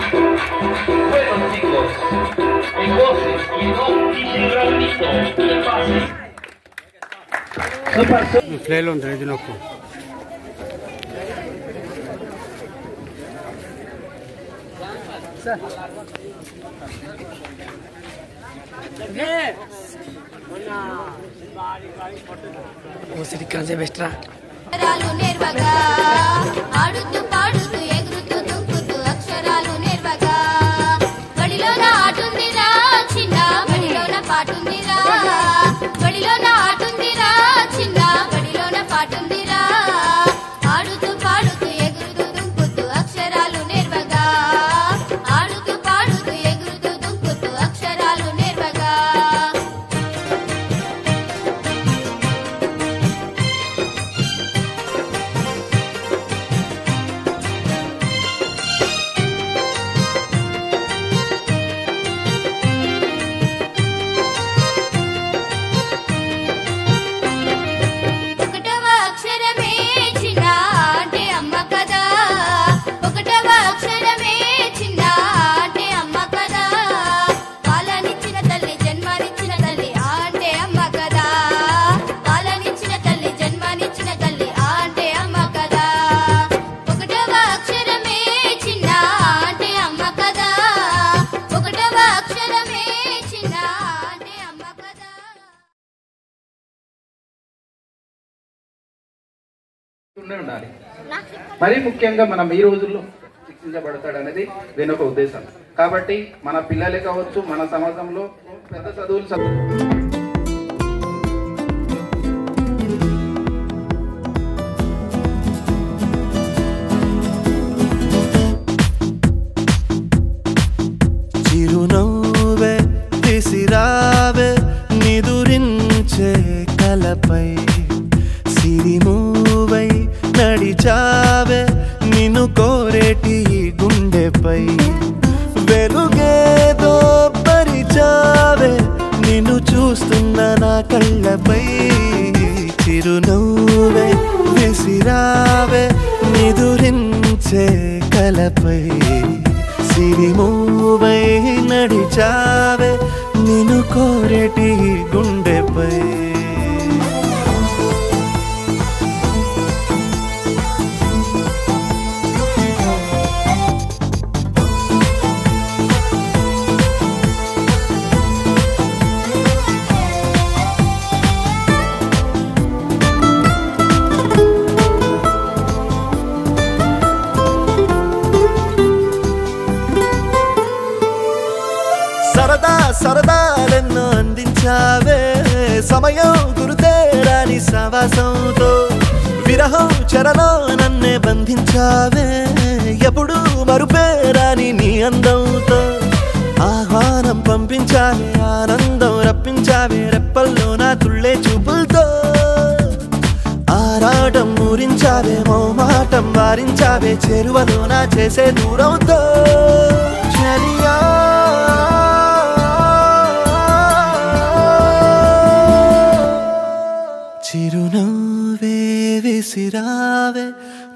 J: Bueno, chicos, entonces, y no dice el Raulito, ¿qué pasa?
F: ప్లేలో ఉంది ఇది నొక్కు
K: అక్షరాలు నేర్వగా ఆడుతూ పాడుతూ ఎగురుతూ దుంకుతూ అక్షరాలు నేర్వగా బడిలోన ఆటుందిరా చిన్న బడిలోన పాటుందిరా బడిలోన ఆటుందిరా చిన్న బడిలోన పాటుందిరా ఆడుతూ పాడుతూ ఎగురుతూ దుంకుతూ అక్షరాలు నేర్వగా ఆడుతూ పాడుతూ ఎగురుతూ దుంకుతూ అక్షరాలు నేర్వగా ఒకటవ అక్షరమే చిన్న అంటే అమ్మ కదా ఒకటవ అక్షరమే చిన్న అంటే అమ్మ కదా పాలనిచ్చిన తల్లి జన్మనిచ్చిన తల్లి అంటే అమ్మ కదా పాలనిచ్చిన తల్లి జన్మనిచ్చిన తల్లి అంటే అమ్మ కదా ఒకటవ అక్షరమే చిన్న అంటే అమ్మ కదా ఒకటవ అక్షరమే చిన్న అంటే అమ్మ కదా
E: ఉండాలి. మరీ ముఖ్యంగా మనం ఈ రోజుల్లో శిక్షించబడతాడు అనేది దీని ఒక ఉద్దేశం. కాబట్టి మన పిల్లలే కావచ్చు, మన సమాజంలో పెద్ద చదువులు
B: చిరునవ్వే విసిరావే నిదురించే కలపై సిరిమూవై నడిచావే నిన్ను కోరేటి గుండెపై వెలుగేదో పరిచావే నిన్ను చూస్తున్న నా కళ్ళపై చిరునవ్వే విసిరావే నిదురించే కలపై సిరిమూవై నడిచావే నిన్ను కోరేటి గుండెపై సరదా సరదాలెన్నో అందించావే సమయం గురుతేరాని సవాసంతో విరహం చెరలో నన్నే బంధించావే ఎప్పుడు మరుపేరాని నీ అందంతో ఆహ్వానం పంపించావే ఆనందం రప్పించావే రెప్పల్లో నా తుళ్ళే చూపులతో ఆరాటం ఊరించావే మోమాటం వారించావే చెరువలో నా చేసే దూరంతో చలియా చిరునవ్వే విసిరావే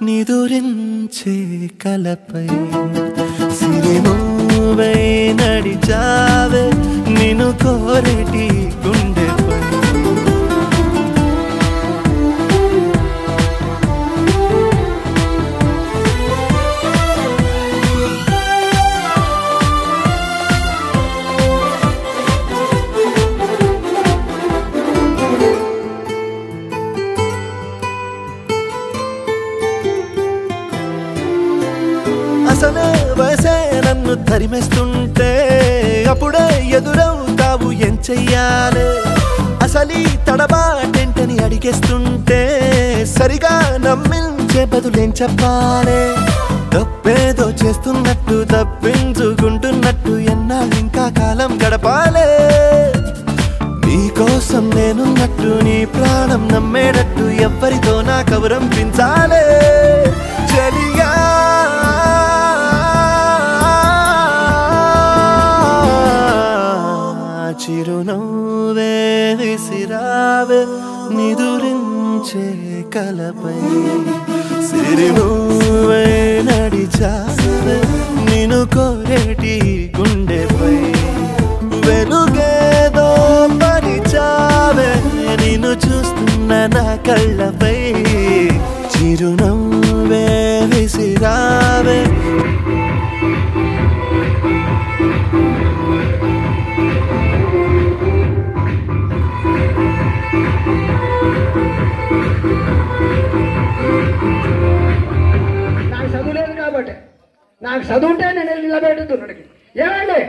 B: నిదురించే కలపై సిరిమూవై నడిచావే నిన్ను కోరేటి గుండెపై అసలే వయసే నన్ను తరిమేస్తుంటే అప్పుడే ఎదురవుతావు ఏం చెయ్యాలి అసలీ తడబాటేంటని అడిగేస్తుంటే సరిగా నమ్మించే బదులేం చెప్పాలి తప్పేదో చేస్తున్నట్టు తప్పించుకుంటున్నట్టు ఎన్నాళ్ళు ఇంకా కాలం గడపాలే నీకోసం కోసం నేనున్నట్టు నీ ప్రాణం నమ్మేటట్టు ఎవ్వరితో నా కవరం పెంచాలే చలియా చిరునవ్వే విసిరావే నిదురించే కలపై సిరినువ్వే నడిచావే నిన్ను కోరేటి గుండెపై వెలుగేదో పరిచావే నిన్ను చూస్తున్న నా కళ్ళపై చిరునవ్వే విసిరావే
F: నాకు చదువు లేదు కాబట్టి నాకు చదువు ఉంటే నేను నిలబెట్టుతున్నాడికి ఏమండి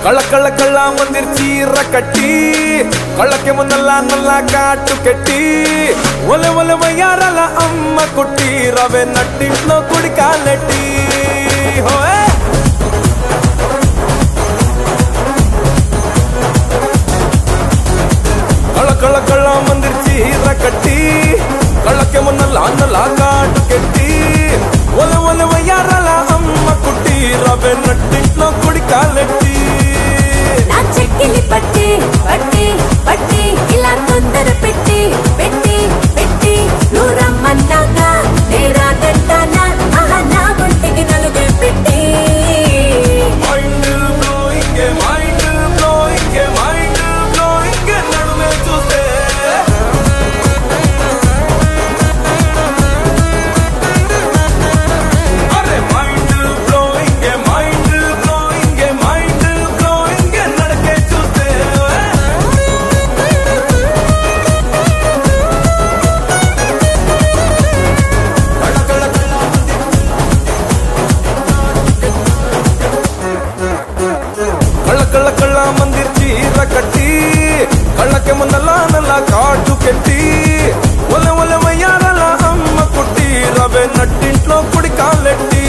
L: ಕಳ್ಳ ಕಳ್ಳ ಕಳ್ಳ ಮಂದಿರ್ ಚೀರ ಕಟ್ಟಿ ಕಳ್ಳಕ್ಕೆ ಮುನ್ನಲ್ಲ ನಲ್ಲ ಕಾಟು ಕೆಟ್ಟಿ ಒಲೆ ಒಲೆ ಮಯ್ಯಾರಲ್ಲ ಅಮ್ಮ ಕೊಟ್ಟಿ ರವೆ ನಟ್ಟಿಟ್ನೋ ಕುಡಿ ಕಾಲೆಟ್ಟಿ ಹೋಯ್ ಕಳ್ಳ ಕಳ್ಳ ಕಳ್ಳ ಮಂದಿರ್ ಚೀರ ಕಟ್ಟಿ ಕಳ್ಳಕ್ಕೆ ಮುನ್ನಲ್ಲ ನಲ್ಲ ಕಾಟು ಕೆಟ್ಟಿ ಒಲೆ ಒಲೆ ಮಯ್ಯಾರಲ್ಲ ಅಮ್ಮ ಕೊಟ್ಟಿ ರವೆ ನಟ್ಟಿಟ್ನೋ ಕುಡಿ ಕಾಲೆಟ್ಟಿ
M: నా చెక్కిలి పట్టి పట్టి పట్టి ఇలా తొందర పెట్టి పెట్టి పెట్టి నూరమ్మన్నాక నేరా దంటానా ఆహా నా గుంటికి నలుగే పెట్టి
L: మైండ్ బ్లోయింగ్ నడుమే చూస్తే నట్టింట్లో కుడి కాలెట్టి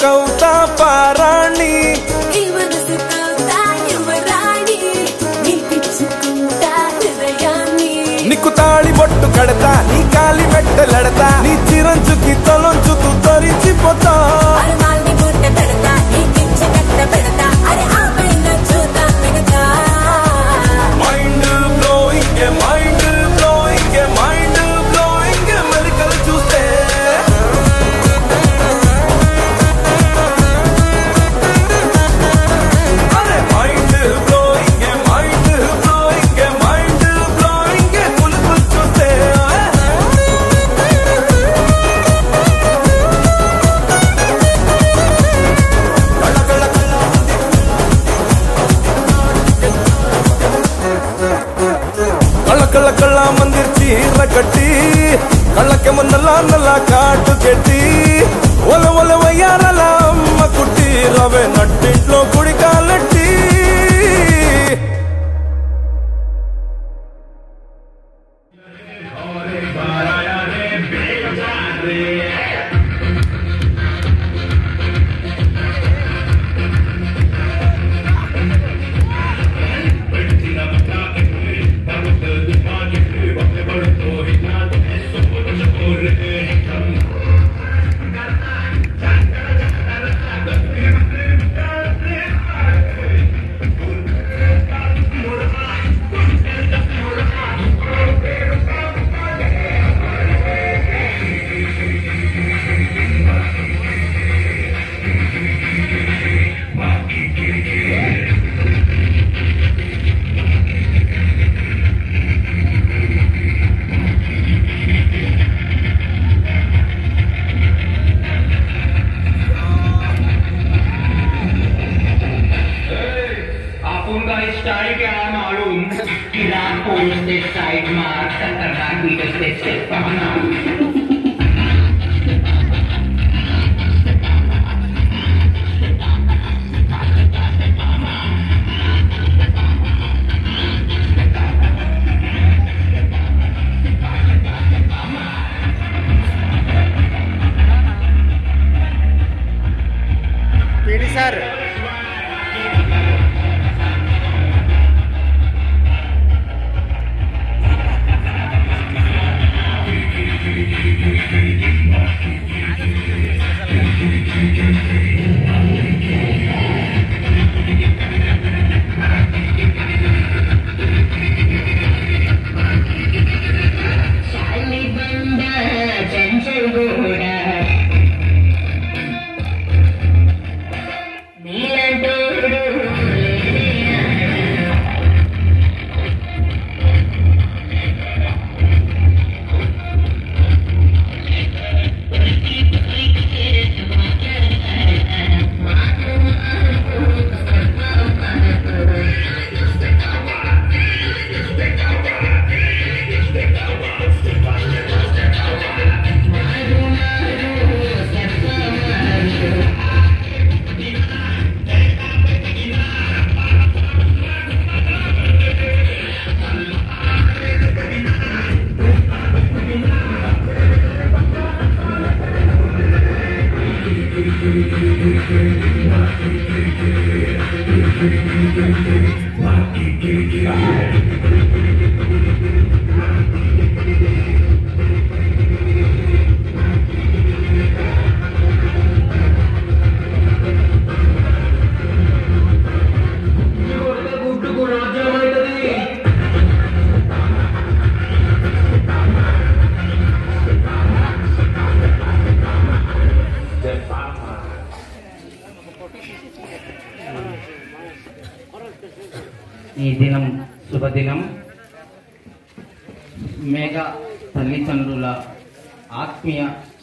L: కౌతా పారాణి నీకు తాళి బొట్టు కడతా నీ కాలి మెట్టలడతా నీ చిరంచుకి తొలంచుతూ తరిచిపోతా mind blowing mind blowing mind blowing మెలికలు చూస్తే కళ్ళ కళ్ళ మందిర్ చీర కట్టి కళ్ళకేమో నల్ల నల్ల కాటు కెట్టి ఒల ఒల వయ్యారల అమ్మ కుట్టి రవే నట్టింట్లో కుడి కాలెట్టి
F: సార్
I: ఈ దినం శుభదినం. మేఘ తల్లిదండ్రుల ఆత్మీయ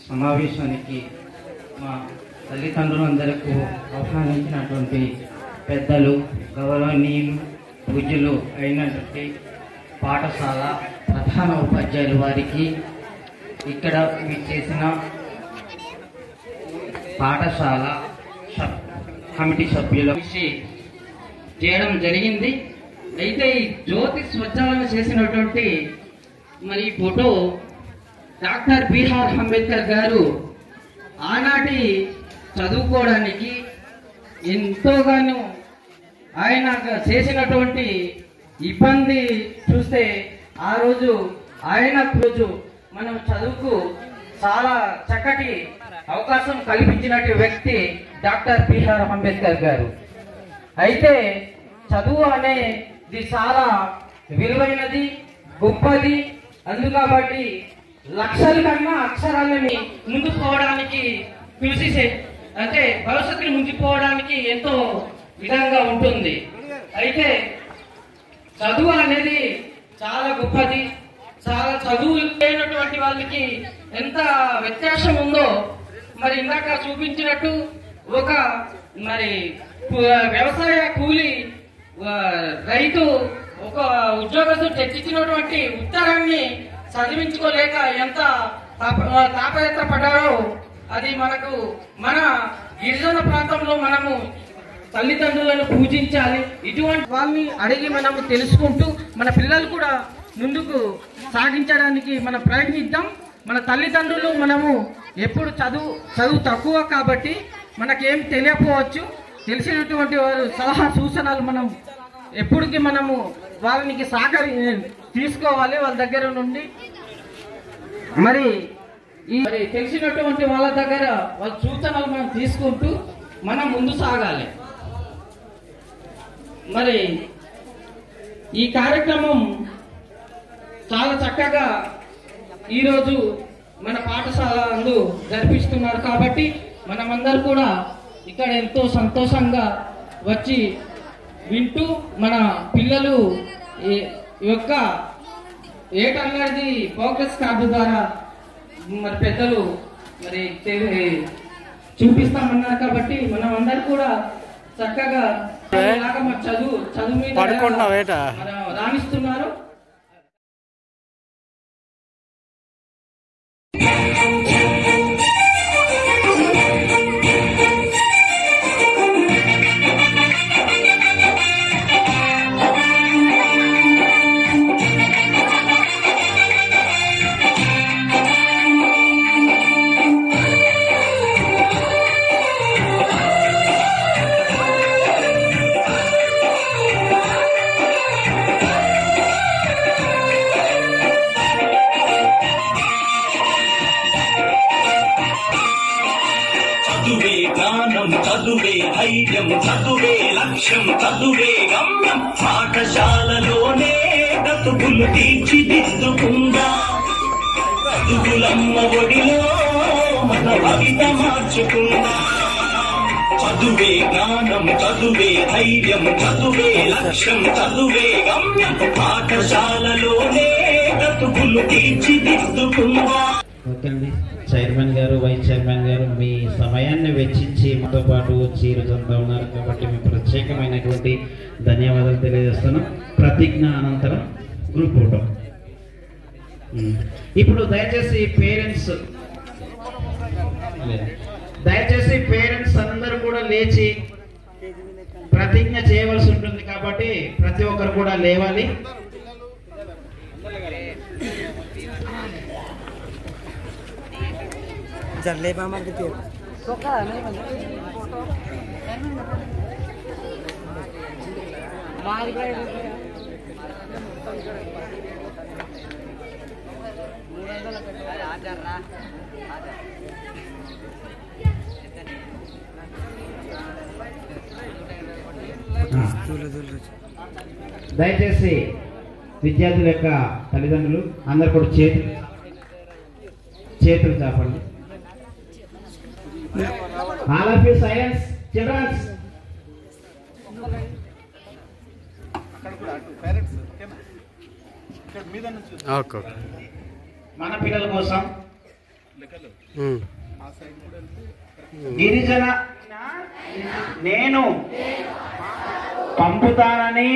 I: సమావేశానికి మా తల్లిదండ్రులందరికీ ఆహ్వానించినటువంటి పెద్దలు, గౌరవనీయులు, పూజ్యులు అయినటువంటి పాఠశాల ప్రధాన ఉపాధ్యాయులు వారికి, ఇక్కడ విచ్చేసిన పాఠశాల కమిటీ సభ్యుల చేయడం జరిగింది. అయితే ఈ జ్యోతి స్వచ్ఛాలన చేసినటువంటి మరి ఈ ఫోటో డాక్టర్ బిఆర్ అంబేద్కర్ గారు ఆనాటి చదువుకోవడానికి ఎంతోగానో ఆయన చేసినటువంటి ఇబ్బంది చూస్తే ఆ రోజు మనం చదువుకు చాలా చక్కటి అవకాశం కల్పించినటువంటి వ్యక్తి డాక్టర్ బిఆర్ అంబేద్కర్ గారు. అయితే చదువు అనేది చాలా విలువైనది, గొప్పది. అందుకబట్టి లక్షల కన్నా అక్షరాలని ముందుకు పోవడానికి కృషి అంటే భవిష్యత్తుని ముందుకు పోవడానికి ఎంతో విధంగా ఉంటుంది. అయితే చదువు అనేది చాలా గొప్పది. చాలా చదువు లేనటువంటి వాళ్ళకి ఎంత వ్యత్యాసం ఉందో మరి ఇందాక చూపించినట్టు ఒక మరి వ్యవసాయ కూలి రైతు ఒక ఉద్యోగస్తుడు చర్చించినటువంటి ఉత్తరాన్ని చదివించుకోలేక ఎంత తాపయాత్ర పడ్డారో అది మనకు మన గిరిజన ప్రాంతంలో మనము తల్లిదండ్రులను పూజించాలి. ఇటువంటి వాళ్ళని అడిగి మనము తెలుసుకుంటూ మన పిల్లలు కూడా ముందుకు సాగించడానికి మనం ప్రయత్నిద్దాం. మన తల్లిదండ్రులు మనము ఎప్పుడు చదువు తక్కువ కాబట్టి మనకేం తెలియకపోవచ్చు. తెలిసినటువంటి వారు సలహా సూచనలు మనం ఎప్పటికీ మనము వాళ్ళకి తీసుకోవాలి వాళ్ళ దగ్గర నుండి. మరి తెలిసినటువంటి వాళ్ళ దగ్గర వాళ్ళ సూచనలు మనం తీసుకుంటూ మనం ముందు సాగాలి. మరి ఈ కార్యక్రమం చాలా చక్కగా ఈరోజు మన పాఠశాల అందు జరిపిస్తున్నారు కాబట్టి మనమందరూ కూడా ఇక్కడ ఎంతో సంతోషంగా వచ్చి వింటూ మన పిల్లలు యొక్క ఏటన్నది ప్రోగ్రెస్ కార్డు ద్వారా మరి పెద్దలు మరి చూపిస్తామన్నారు కాబట్టి మనం అందరు కూడా చక్కగా చదువు మీద రాణిస్తున్నారు.
N: చదువే ధైర్యం, చదువే లక్ష్యం, చదువే గమ్యం. పాఠశాలలోనే బ్రతుకులు తీర్చిదిద్దుకుందా. చదువులమ్మ ఒడిలో మన భవిత మార్చుకుందా. చదువే జ్ఞానం, చదువే ధైర్యం, చదువే లక్ష్యం, చదువే గమ్యం. పాఠశాలలోనే బ్రతుకులు తీర్చిదిద్దుకుందా.
I: ఓకే అండి, చైర్మన్ గారు, వైస్ చైర్మన్ గారు మీ సమయాన్ని వెచ్చించి మాతో పాటు వచ్చి చెందా ఉన్నారు కాబట్టి మీ ప్రత్యేకమైనటువంటి ధన్యవాదాలు తెలియజేస్తున్నాం. ప్రతిజ్ఞ అనంతరం గ్రూప్ ఫోటో. ఇప్పుడు దయచేసి పేరెంట్స్ అందరూ కూడా లేచి ప్రతిజ్ఞ చేయవలసి ఉంటుంది కాబట్టి ప్రతి ఒక్కరు కూడా లేవాలి.
F: चल मामा के
I: దయచేసి విద్యార్థుల యొక్క తల్లిదండ్రులు అందరు కూడా చేతులు చాపండి. All of you silence. Children's మన పిల్లల కోసం గిరిజన నేను పంపుతానని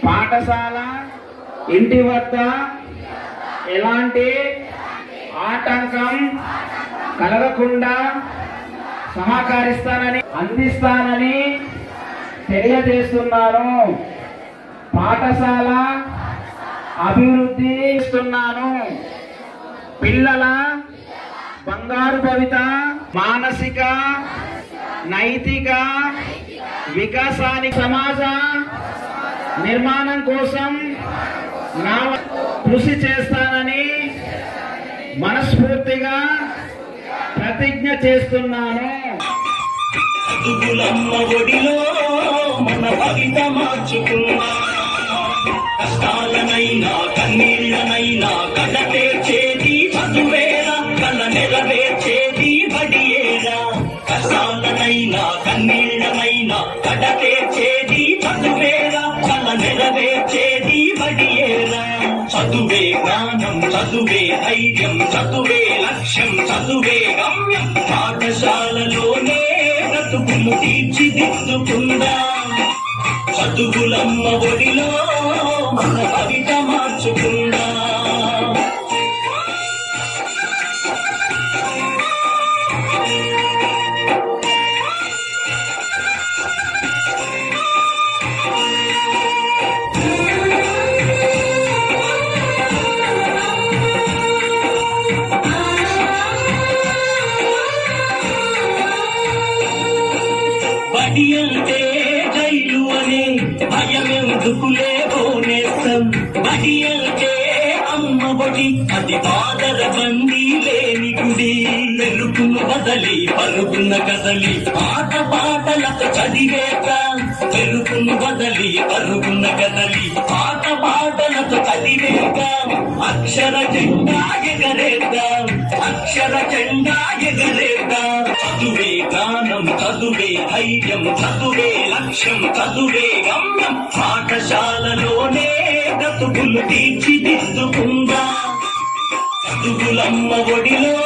I: పాఠశాల ఇంటి వద్ద ఎలాంటి ఆటంకం కలగకుండా సహకరిస్తానని అందిస్తానని తెలియజేస్తున్నాను. పాఠశాల అభివృద్ధి చేస్తున్నాను. పిల్లల బంగారు భవిత మానసిక నైతిక వికాసానికి సమాజ నిర్మాణం కోసం నా కృషి చేస్తానని మనస్ఫూర్తిగా ప్రతిజ్ఞ చేస్తున్నాను.
N: చదువులమ్మ ఒడిలో మన భవిత మార్చుకున్నా, కష్టాలనైనా కన్నీళ్ళనైనా కళ్ళ తీర్చేది చదువేరా, కళ్ళ నెరవేర్చేది బడియేరా. కష్టాలనైనా కన్నీళ్ళనైనా కళ్ళ తీర్చేది చదువేరా, కళ్ళ నెరవేర్చేది బడియేరా. చదువే జ్ఞానం, చదువే ధైర్యం, చదువే లక్ష్యం, చదువే గమ్యం. పాఠశాలలోనే బ్రతుకులు తీర్చిదిద్దుకుందా. చదువులమ్మ ఒడిలో మన భవిత మార్చుకుందా. బడి అంటే జైలు అనే భయమెందుకులే బోనేసం. బడి అంటే అమ్మ ఒడి, అది బాదర బందీ లేని గుడి. వెలుగును బదలి పరుగున కదలి ఆట పాటలకు చదివేక. వెలుగును బదలి పరుగున కదలి ఆట పాటలకు చదివేక. అక్షర జెండా ఎగరేద్దాం, అక్షర జెండా ఎగరేద్దాం. చదువే జ్ఞానం, చదువే ధైర్యం, చదువే లక్ష్యం, చదువే గమ్యం. పాఠశాలలోనే బ్రతుకులు తీర్చిదిద్దుకుందా. చదువులమ్మ ఒడిలో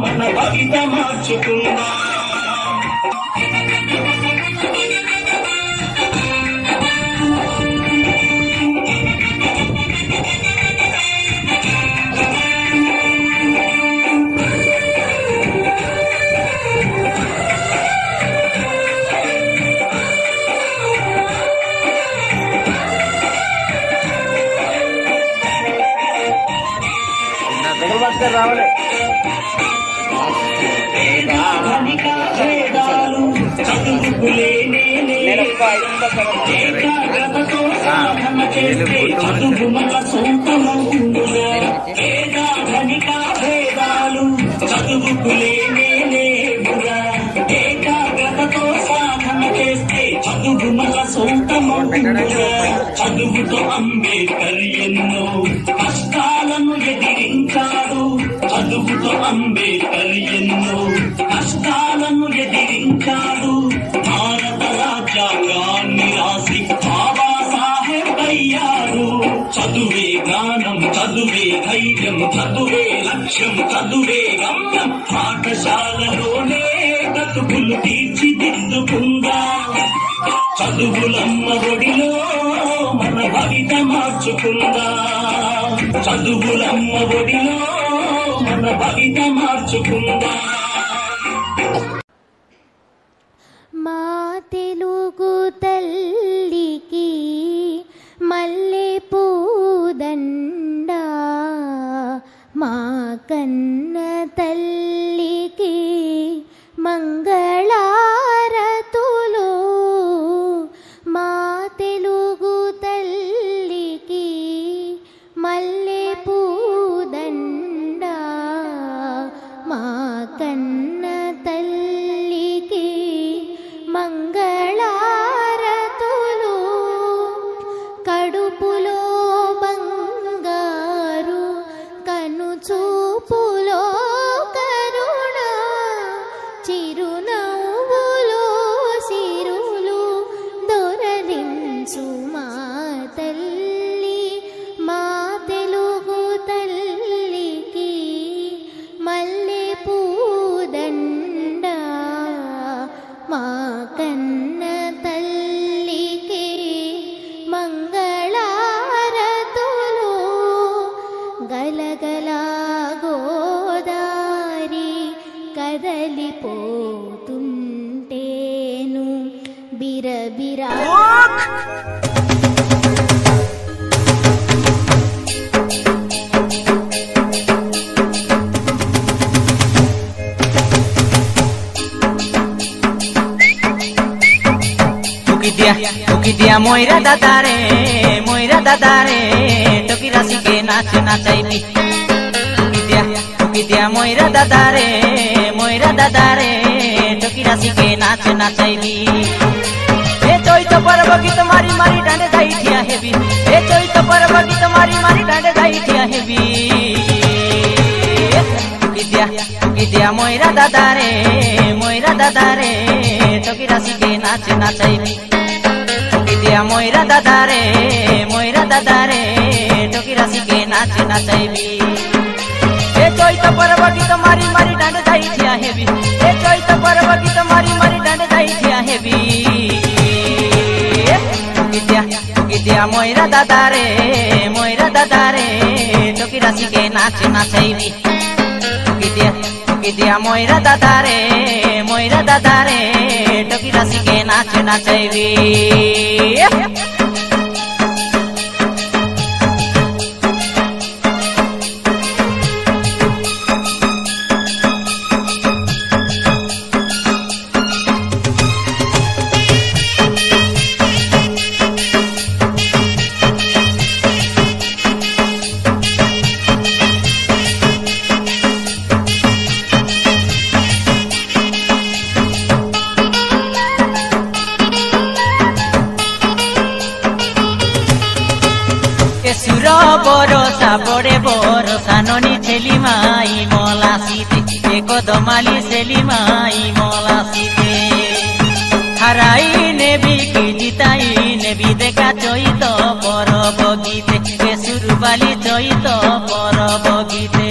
N: మన భవిత మార్చుకుందా.
I: రావాలి
N: చదువు మన సొంతమవుతుందా. భేదాలు చదువుకులేనే లేవురా. ఏకాగ్రతతో సాధన చేస్తే చదువు మన సొంతమవుతుందా. చదువుతో అంబేద్కర్ ఎన్నో కష్టాలను ఎదిరించాడు. చదువుతో అంబేద్కర్ ఎన్నో కష్టాలను ఎదిరించాడు. భారత రాజ్యాంగాన్ని రాసి బాబాసాహెబ్ అయ్యాడు. చదువే జ్ఞానం, చదువే ధైర్యం, చదువే లక్ష్యం, చదువే గమ్యం. పాఠశాలలోనే బ్రతుకులు తీర్చిదిద్దుకుందా. చదువులమ్మ ఒడిలో మన భవిత మార్చుకుందా. చదువులమ్మ ఒడిలో మన భవిత మార్చుకుందా.
K: మా తెలుగు తల్లికి మల్లె పూదండ, మా కన్న తల్లికి మంగళారతులు. మా తెలుగు తల్లికి మల్లె పూదండ, మా కన్న बिरबिरा
O: टोकी दिया मोइरा दादा रे टोकी राशि के नाच नाचाइबी टोकी दिया मोइरा दादा रे टोकी राशि के नाच नाचाइबी ए चैत पर्व गीत मारी मारी डांडे जाई ठिया हेबी ए चैत पर्व गीत मारी मारी डांडे जाई ठिया हेबी टोकी दिया मोइरा दादा रे टोकी राशि के नाच नाचाइबी दिया मोइरा दादा रे टोकी राशि के नाच नाचाइबी ए चैत पर्व गीत मारी मारी डांडे जाई ठिया हेबी ए चैत पर्व गीत मारी मारी डांडे जाई ठिया हेबी टोकी दिया मोइरा दादा रे टोकी राशि के नाच नाचाइबी टोकी दिया मोइरा दादा रे टोकी राशि के नाच नाचाइबी बड़े बरसा ननी छेली माई मला सीते एक दमाली छेली माई मला सीते हराई नेबी की जिताई नेबी देखा चैत परब गीते सुरबाली चैत परब गीते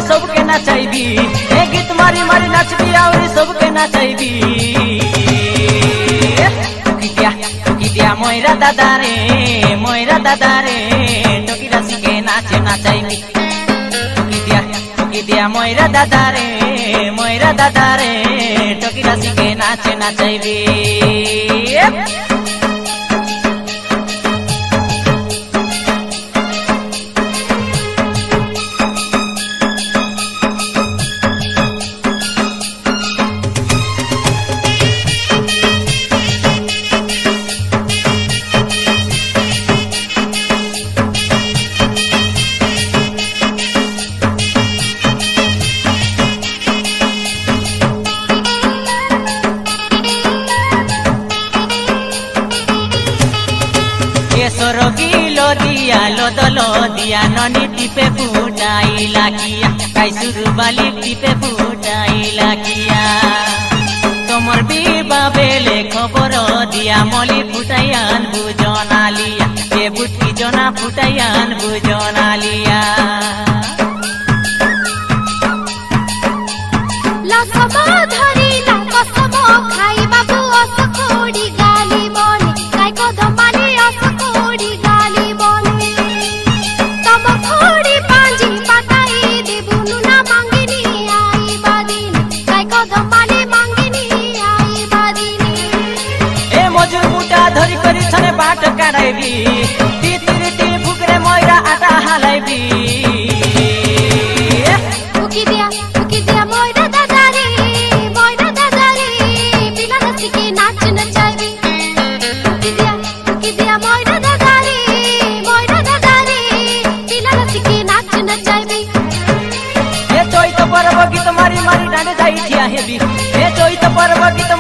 O: सबके नचाइबी ए गीत मारी मारी नचबी और सबके नचाइबी टोकी दिया मोइरा दादा रे टोकी राशि के नाच नाचाइबी टोकी दिया मोइरा दादा रे टोकी राशि के नाच नाचाइबी लो दिया ननी टिपे फुटाई लागिया काई सुरबाली टिपे फुटाई लागिया तोमर बीबा बेले खबर दिया मली फुटाइयान बुजना लिया ए बुटकी जना फुटाइयान बुजना लिया
K: लसमा धरी ला कसम खाई बाबू अस कोडी गाली बोले काय कदमाली अस कोडी गाली बोले तब खोडी पांजी पताई देबुनु ना मांगिनी आई बादिनी काय कदमाली मांगिनी आई बादिनी
O: ए मजुर मुटा धरी करी छने बाट काढाइबी तितिरिटी फुकरे मोइरा आटा हालाइबी
K: उकी दिया मोइरा दादा रे पिला नसी के नाच नचाइबी उकी दिया मोइरा दादा रे पिला नसी के नाच नचाइबी
O: ए चैत पर्व गीत मारी मारी डांडे जाई ठिया हेबी ए चैत पर्व गीत